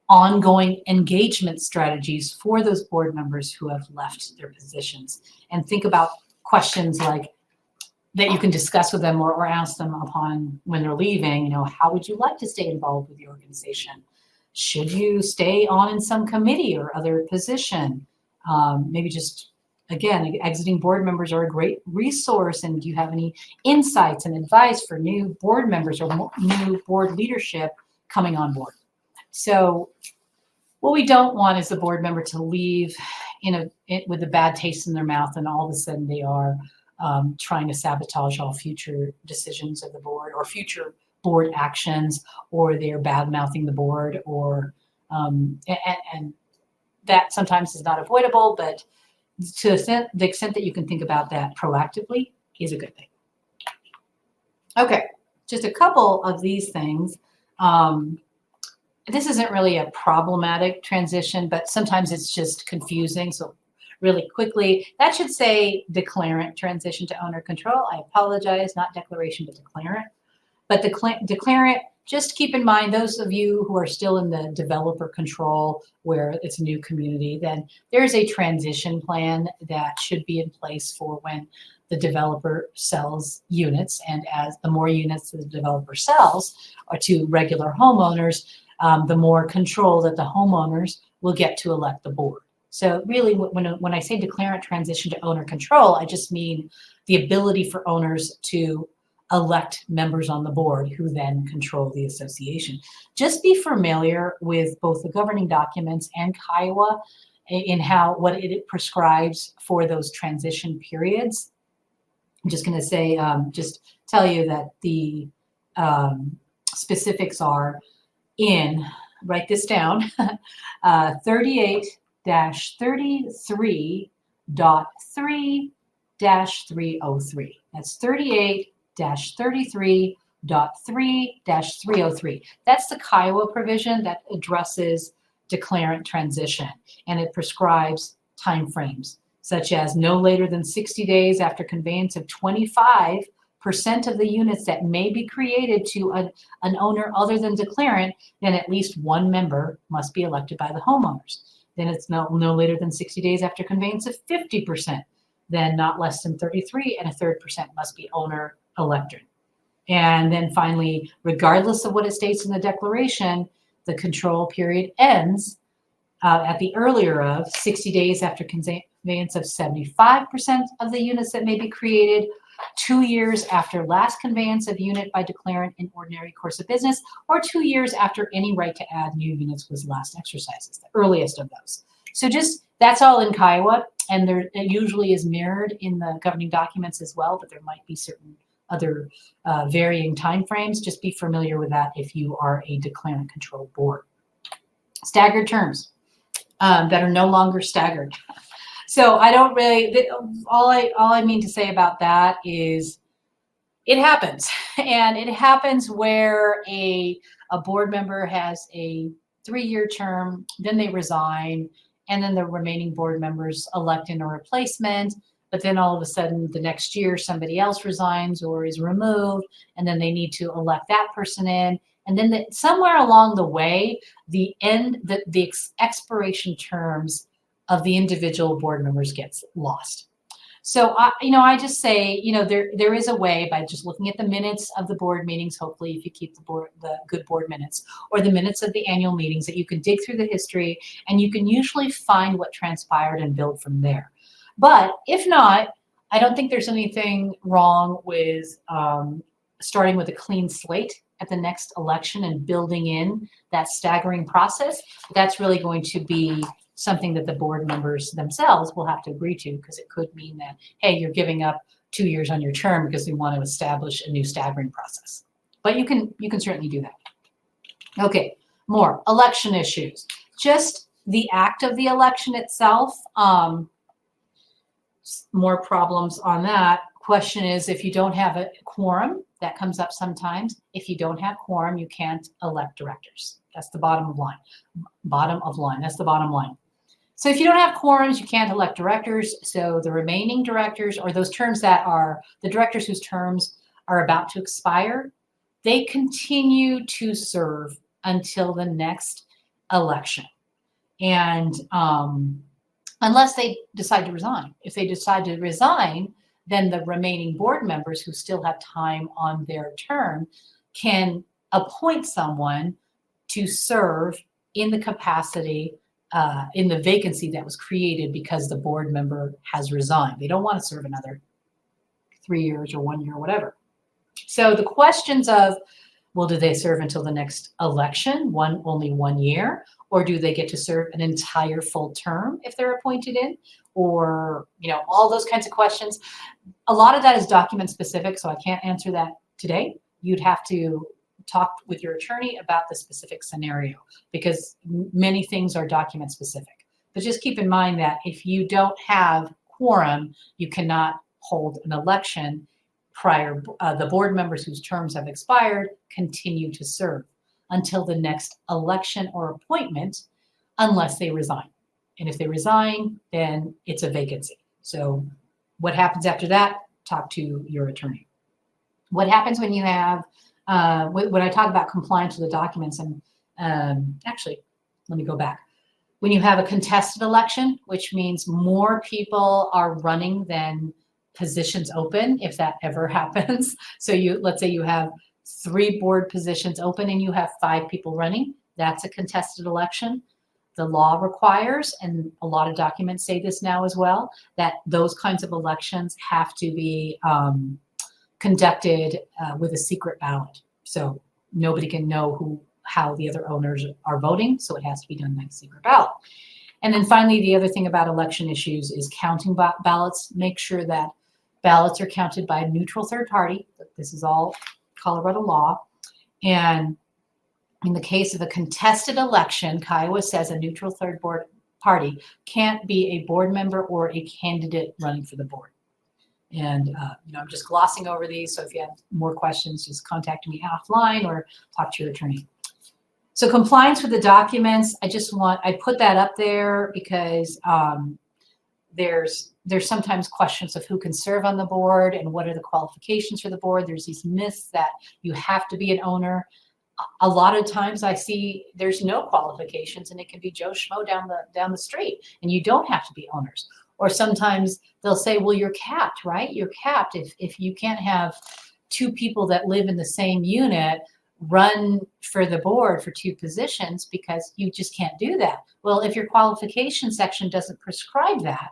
ongoing engagement strategies for those board members who have left their positions, and think about questions like that you can discuss with them or ask them upon when they're leaving. How would you like to stay involved with the organization? Should you stay on in some committee or other position? Maybe just, again, exiting board members are a great resource. And do you have any insights and advice for new board members or new board leadership coming on board? So what we don't want is the board member to leave with a bad taste in their mouth, and all of a sudden they are trying to sabotage all future decisions of the board or future board actions, or they're bad-mouthing the board, or and that sometimes is not avoidable, but to the extent that you can think about that proactively is a good thing. Okay, just a couple of these things. This isn't really a problematic transition, but sometimes it's just confusing. So really quickly, that should say declarant transition to owner control. I apologize, not declaration, but declarant. But the declarant, just keep in mind, those of you who are still in the developer control where it's a new community, then there's a transition plan that should be in place for when the developer sells units. And as the more units the developer sells or to regular homeowners, the more control that the homeowners will get to elect the board. So really, when I say declarant transition to owner control, I just mean the ability for owners to elect members on the board who then control the association. Just be familiar with both the governing documents and Kiowa in what it prescribes for those transition periods. I'm just going to say, just tell you that the specifics are in, write this down, 38-33.3-303. That's 38-33.3-303. That's the Kiowa provision that addresses declarant transition, and it prescribes timeframes such as no later than 60 days after conveyance of 25% of the units that may be created to an owner other than declarant, then at least one member must be elected by the homeowners. Then it's no later than 60 days after conveyance of 50%, then not less than 33, and a third percent must be owner elected. And then finally, regardless of what it states in the declaration, the control period ends at the earlier of 60 days after conveyance of 75% of the units that may be created, 2 years after last conveyance of unit by declarant in ordinary course of business, or 2 years after any right to add new units was last exercised, the earliest of those. So just, that's all in Kiowa, and it usually is mirrored in the governing documents as well, but there might be certain other varying timeframes. Just be familiar with that if you are a declarant controlled board. Staggered terms that are no longer staggered. So I don't really, all I mean to say about that is it happens. And it happens where a board member has a 3-year term, then they resign, and then the remaining board members elect in a replacement. But then all of a sudden the next year somebody else resigns or is removed, and then they need to elect that person in. And then somewhere along the way, the expiration terms of the individual board members gets lost. So, I just say, there is a way by just looking at the minutes of the board meetings, hopefully if you keep the good board minutes, or the minutes of the annual meetings, that you can dig through the history and you can usually find what transpired and build from there. But if not, I don't think there's anything wrong with starting with a clean slate at the next election and building in that staggering process. That's really going to be something that the board members themselves will have to agree to, because it could mean that, hey, you're giving up 2 years on your term because we want to establish a new staggering process. But you can certainly do that. Okay, more election issues. Just the act of the election itself, more problems on that. Question is, if you don't have a quorum, that comes up sometimes. If you don't have quorum, you can't elect directors. That's the bottom line. That's the bottom line. So if you don't have quorums, you can't elect directors. So the remaining directors, or those terms that are the directors whose terms are about to expire, they continue to serve until the next election. And unless they decide to resign. If they decide to resign, then the remaining board members who still have time on their term can appoint someone to serve in the capacity, in the vacancy that was created because the board member has resigned. They don't want to serve another 3 years or 1 year or whatever. So the questions of, well, do they serve until the next election, only 1 year, or do they get to serve an entire full term if they're appointed in, or, all those kinds of questions. A lot of that is document specific, so I can't answer that today. You'd have to talk with your attorney about the specific scenario, because many things are document specific. But just keep in mind that if you don't have quorum, you cannot hold an election prior. The board members whose terms have expired continue to serve until the next election or appointment, unless they resign. And if they resign, then it's a vacancy. So what happens after that? Talk to your attorney. What happens when you have, when I talk about compliance with the documents, and actually, let me go back. When you have a contested election, which means more people are running than positions open, if that ever happens. So let's say you have 3 board positions open and you have 5 people running, that's a contested election. The law requires, and a lot of documents say this now as well, that those kinds of elections have to be conducted with a secret ballot. So nobody can know how the other owners are voting, so it has to be done by a secret ballot. And then finally, the other thing about election issues is counting ballots. Make sure that ballots are counted by a neutral third party. This is all Colorado law. And in the case of a contested election, Kiowa says a neutral third party can't be a board member or a candidate running for the board. And I'm just glossing over these. So if you have more questions, just contact me offline or talk to your attorney. So compliance with the documents, I put that up there because there's sometimes questions of who can serve on the board and what are the qualifications for the board. There's these myths that you have to be an owner. A lot of times I see there's no qualifications and it can be Joe Schmo down the street, and you don't have to be owners. Or sometimes they'll say, well, you're capped, right? You're capped. If you can't have 2 people that live in the same unit run for the board for 2 positions, because you just can't do that. Well, if your qualification section doesn't prescribe that,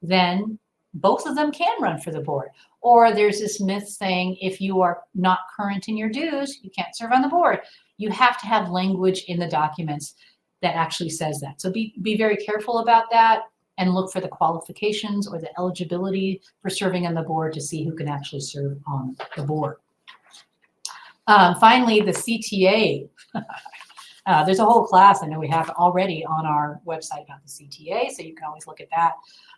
then both of them can run for the board. Or there's this myth saying if you are not current in your dues, you can't serve on the board. You have to have language in the documents that actually says that. So be very careful about that. and look for the qualifications or the eligibility for serving on the board to see who can actually serve on the board. Finally, the CTA. There's a whole class I know we have already on our website about the CTA, so you can always look at that.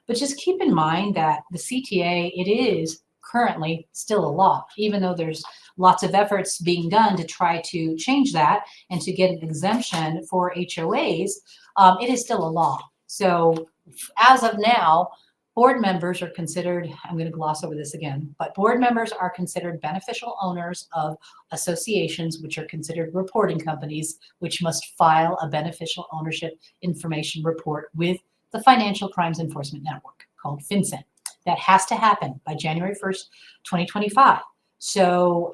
But just keep in mind that the CTA, it is currently still a law, even though there's lots of efforts being done to try to change that and to get an exemption for HOAs. It is still a law. So as of now, board members are considered, I'm going to gloss over this again, but board members are considered beneficial owners of associations, which are considered reporting companies, which must file a beneficial ownership information report with the Financial Crimes Enforcement Network, called FinCEN. That has to happen by January 1st, 2025. So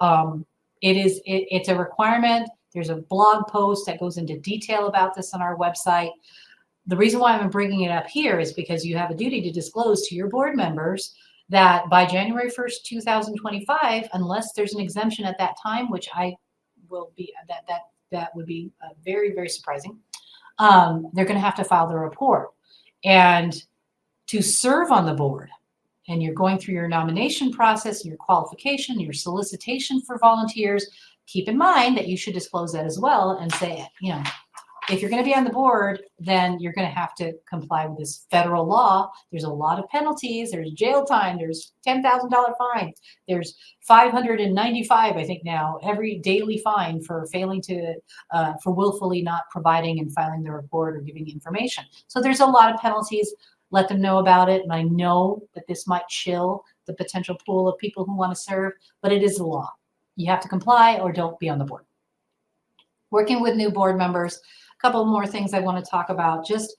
it's a requirement. There's a blog post that goes into detail about this on our website. The reason why I'm bringing it up here is because you have a duty to disclose to your board members that by January 1st, 2025, unless there's an exemption at that time, which I will be, that would be very, very surprising, they're going to have to file the report. And to serve on the board, and you're going through your nomination process, your qualification, your solicitation for volunteers, keep in mind that you should disclose that as well and say, you know, if you're going to be on the board, then you're going to have to comply with this federal law. There's a lot of penalties. There's jail time. There's $10,000 fine. There's 595, I think now, every daily fine for failing to, for willfully not providing and filing the report or giving information. So there's a lot of penalties. Let them know about it. And I know that this might chill the potential pool of people who want to serve, but it is the law. You have to comply or don't be on the board. Working with new board members, a couple more things I want to talk about. Just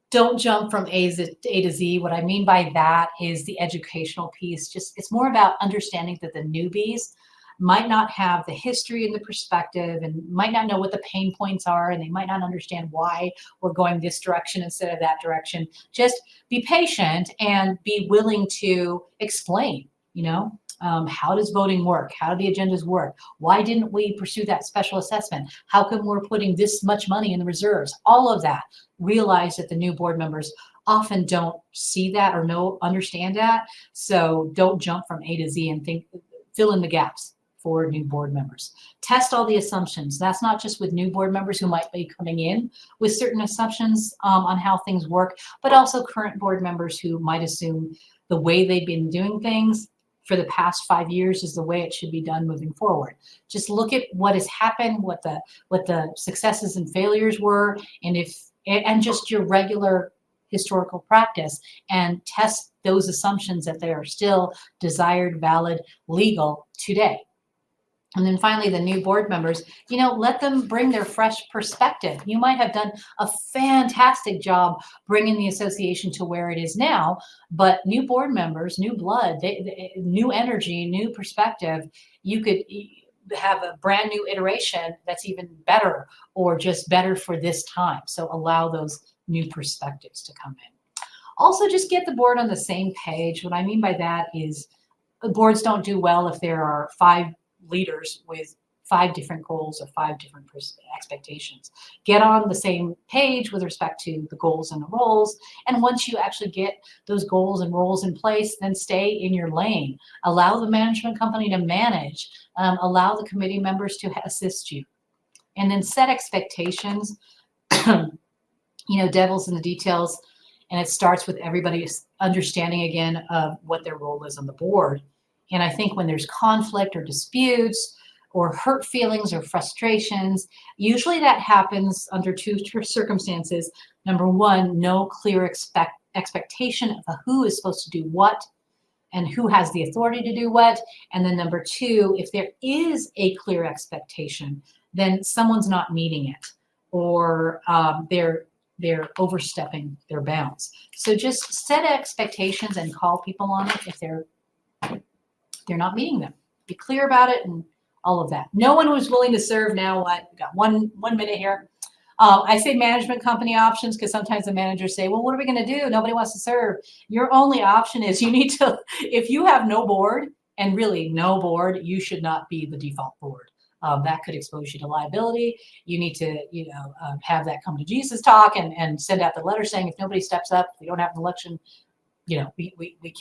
don't jump from A to Z. What I mean by that is the educational piece. Just it's more about understanding that the newbies might not have the history and the perspective and might not know what the pain points are, and they might not understand why we're going this direction instead of that direction. Just be patient and be willing to explain, you know, how does voting work? How do the agendas work? Why didn't we pursue that special assessment? How come we're putting this much money in the reserves? All of that. Realize that the new board members often don't see that or understand that. So don't jump from A to Z and fill in the gaps for new board members. Test all the assumptions. That's not just with new board members who might be coming in with certain assumptions on how things work, but also current board members who might assume the way they've been doing things for the past 5 years is the way it should be done moving forward. Just look at what has happened, what the successes and failures were, and just your regular historical practice, and test those assumptions that they are still desired, valid, legal today. And then finally, the new board members, you know, let them bring their fresh perspective. You might have done a fantastic job bringing the association to where it is now, but new board members, new blood, new energy, new perspective, you could have a brand new iteration that's even better or just better for this time. So allow those new perspectives to come in. Also, just get the board on the same page. What I mean by that is boards don't do well if there are 5 leaders with 5 different goals or 5 different expectations. Get on the same page with respect to the goals and the roles. And once you actually get those goals and roles in place, then stay in your lane. Allow the management company to manage. Allow the committee members to assist you. And then set expectations. You know, devil's in the details. And it starts with everybody understanding again of what their role is on the board. And I think when there's conflict or disputes or hurt feelings or frustrations, usually that happens under 2 circumstances. Number 1, no clear expectation of who is supposed to do what and who has the authority to do what. And then number 2, if there is a clear expectation, then someone's not meeting it, or they're overstepping their bounds. So just set expectations and call people on it if they're not meeting them. Be clear about it and all of that. No one was willing to serve. Now what? We've got one minute here. I say management company options because sometimes the managers say, well, what are we going to do? Nobody wants to serve. Your only option is you need to, if you have no board, and really no board, you should not be the default board. that could expose you to liability. You need to, have that come to Jesus talk and send out the letter saying if nobody steps up, if we don't have an election, we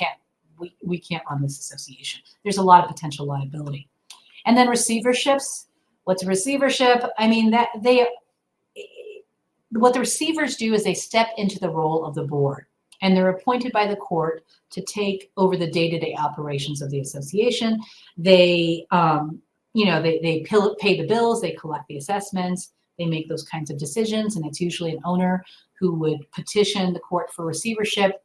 can't run this association. There's a lot of potential liability. And then receiverships. What's a receivership? I mean, what the receivers do is they step into the role of the board, and they're appointed by the court to take over the day-to-day operations of the association. They, they pay the bills, they collect the assessments, they make those kinds of decisions, and it's usually an owner who would petition the court for receivership.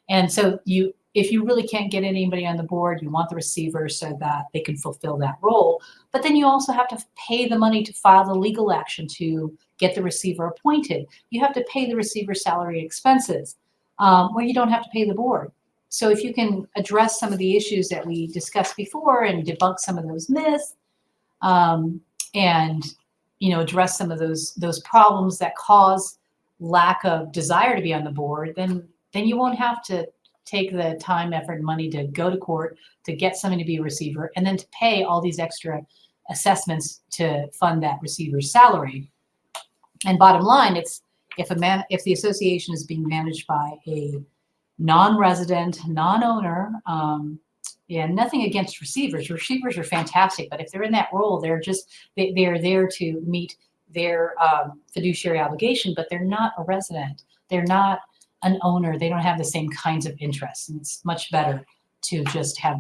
And so if you really can't get anybody on the board, you want the receiver so that they can fulfill that role. But then you also have to pay the money to file the legal action to get the receiver appointed. You have to pay the receiver's salary and expenses, where you don't have to pay the board. So if you can address some of the issues that we discussed before and debunk some of those myths, and address some of those problems that cause lack of desire to be on the board, then you won't have to take the time, effort, and money to go to court to get somebody to be a receiver and then to pay all these extra assessments to fund that receiver's salary. And bottom line, it's if the association is being managed by a non-resident, non-owner, nothing against receivers. Receivers are fantastic, but if they're in that role, they're there to meet their fiduciary obligation, but they're not a resident. They're not an owner. They don't have the same kinds of interests. And it's much better to just have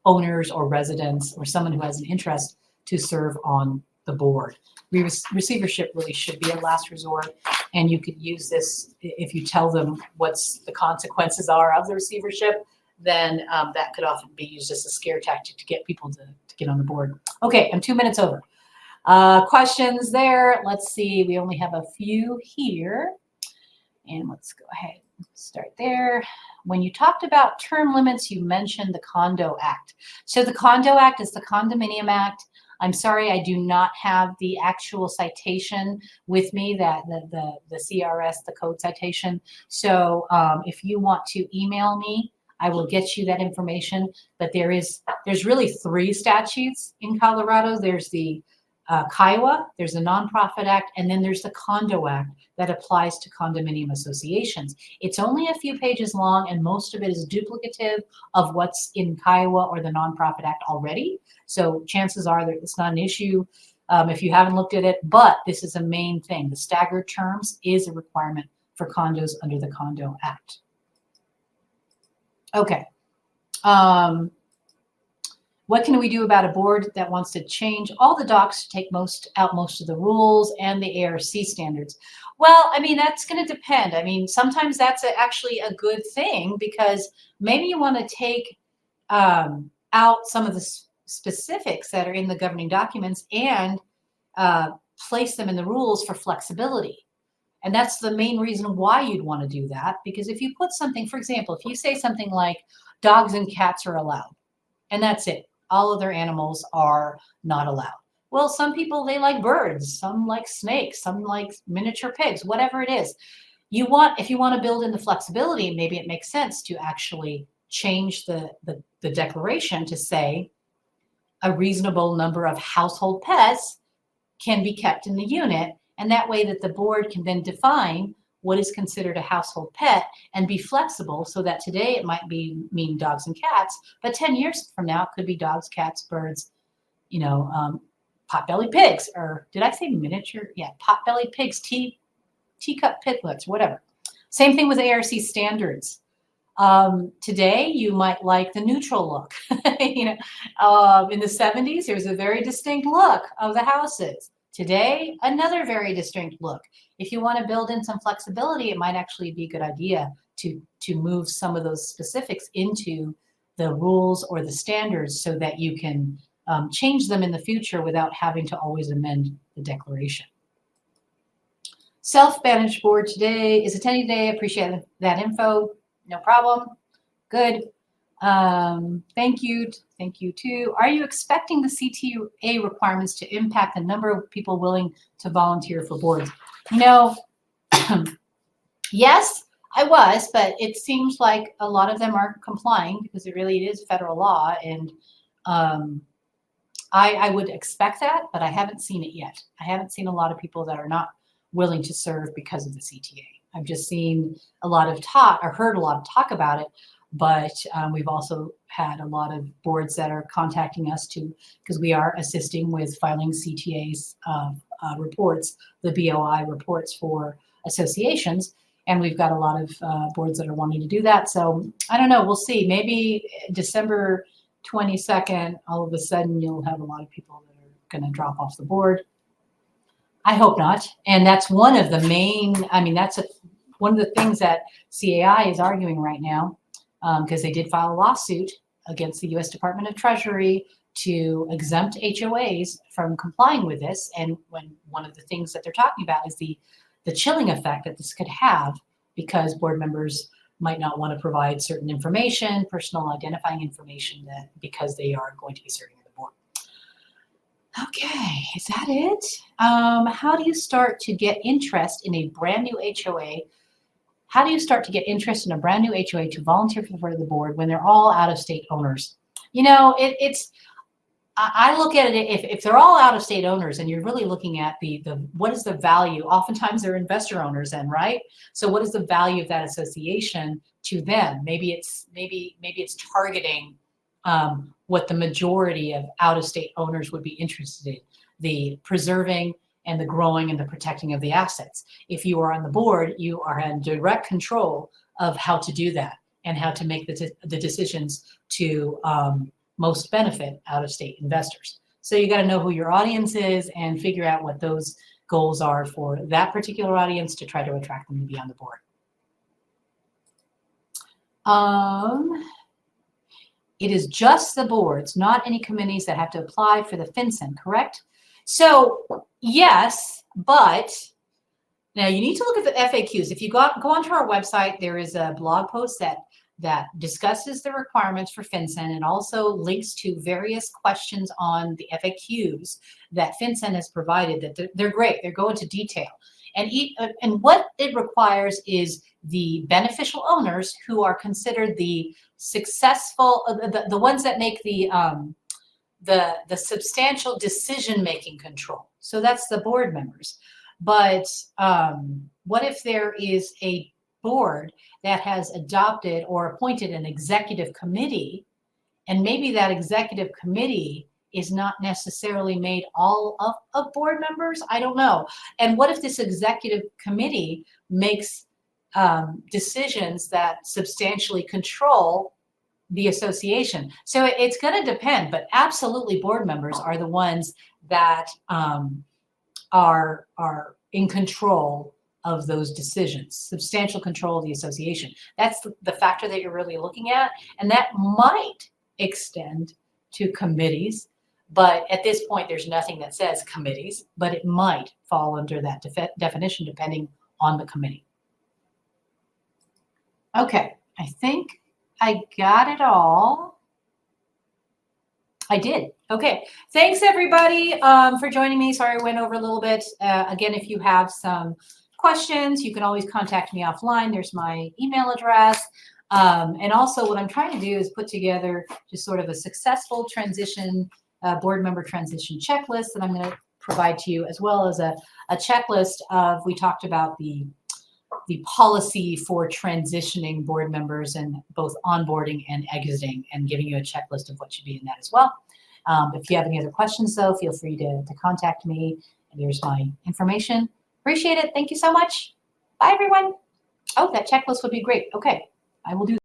owners or residents or someone who has an interest to serve on the board. Receivership really should be a last resort, and you could use this if you tell them what's the consequences are of the receivership. Then that could often be used as a scare tactic to get people to get on the board. Okay, I'm 2 minutes over. Questions there? Let's see. We only have a few here. And let's go ahead and start there. When you talked about term limits, you mentioned the Condo Act. So the Condo Act is the Condominium Act. I'm sorry, I do not have the actual citation with me, that the CRS, the code citation. So if you want to email me, I will get you that information. But there's really 3 statutes in Colorado. There's the Kiowa, there's the Nonprofit Act, and then there's the Condo Act that applies to condominium associations. It's only a few pages long, and most of it is duplicative of what's in Kiowa or the Nonprofit Act already. So chances are that it's not an issue if you haven't looked at it, but this is a main thing. The staggered terms is a requirement for condos under the Condo Act. Okay. What can we do about a board that wants to change all the docs to take out most of the rules and the ARC standards? Well, I mean, that's going to depend. I mean, sometimes that's actually a good thing, because maybe you want to take out some of the specifics that are in the governing documents and place them in the rules for flexibility. And that's the main reason why you'd want to do that, because if you put something, for example, if you say something like dogs and cats are allowed, and that's it, all other animals are not allowed. Well, some people, they like birds, some like snakes, some like miniature pigs, whatever it is. If you want to build in the flexibility, maybe it makes sense to actually change the declaration to say a reasonable number of household pets can be kept in the unit. And that way that the board can then define what is considered a household pet and be flexible, so that today it might mean dogs and cats, but 10 years from now it could be dogs, cats, birds, pot-bellied pigs, or did I say miniature? Yeah, pot-bellied pigs, teacup piglets, whatever. Same thing with ARC standards. Today you might like the neutral look. In the 70s, there was a very distinct look of the houses. Today, another very distinct look. If you want to build in some flexibility, it might actually be a good idea to move some of those specifics into the rules or the standards, so that you can change them in the future without having to always amend the declaration. Self-managed board today is attending today. Appreciate that info. No problem. Good. Thank you. Thank you too. Are you expecting the CTA requirements to impact the number of people willing to volunteer for boards? Yes, I was, but it seems like a lot of them aren't complying, because it really is federal law. And I would expect that, but I haven't seen it yet. I haven't seen a lot of people that are not willing to serve because of the CTA. I've just seen a lot of talk, or heard a lot of talk about it, but we've also had a lot of boards that are contacting us because we are assisting with filing CTAs reports, the BOI reports for associations. And we've got a lot of boards that are wanting to do that. So I don't know, we'll see. Maybe December 22nd, all of a sudden you'll have a lot of people that are going to drop off the board. I hope not. And that's one of the main, I mean, that's one of the things that CAI is arguing right now, because they did file a lawsuit against the U.S. Department of Treasury to exempt HOAs from complying with this. And when one of the things that they're talking about is the chilling effect that this could have, because board members might not want to provide certain information, personal identifying information, that because they are going to be serving on the board. Okay, is that it? How do you start to get interest in a brand new HOA? How do you start to get interest in a brand new HOA to volunteer for the board when they're all out-of-state owners? You know, I look at it, if they're all out-of-state owners and you're really looking at the what is the value? Oftentimes they're investor owners then, right? So what is the value of that association to them? Maybe it's targeting what the majority of out-of-state owners would be interested in, the preserving and the growing and the protecting of the assets. If you are on the board, you are in direct control of how to do that and how to make the decisions to most benefit out-of-state investors. So you got to know who your audience is and figure out what those goals are for that particular audience to try to attract them to be on the board. It is just the boards, not any committees, that have to apply for the FinCEN, correct? So yes, but now you need to look at the FAQs. If you go onto our website, there is a blog post that discusses the requirements for FinCEN and also links to various questions on the FAQs that FinCEN has provided. That they're great. They go into detail. And what it requires is the beneficial owners, who are considered the successful, the ones that make the substantial decision-making control. So that's the board members. But what if there is a board that has adopted or appointed an executive committee, and maybe that executive committee is not necessarily made all of board members? I don't know. And what if this executive committee makes decisions that substantially control the association? So it's going to depend, but absolutely board members are the ones that are in control of those decisions, substantial control of the association. That's the factor that you're really looking at. And that might extend to committees, but at this point, there's nothing that says committees, but it might fall under that definition depending on the committee. Okay, I think I got it all. I did. Okay, thanks everybody for joining me. Sorry I went over a little bit. Again, if you have some questions, you can always contact me offline. There's my email address. And also what I'm trying to do is put together just sort of a successful transition, board member transition checklist that I'm going to provide to you, as well as a checklist of, we talked about the policy for transitioning board members and both onboarding and exiting, and giving you a checklist of what should be in that as well. If you have any other questions, though, feel free to contact me. And here's my information. Appreciate it. Thank you so much. Bye, everyone. Oh, that checklist would be great. Okay, I will do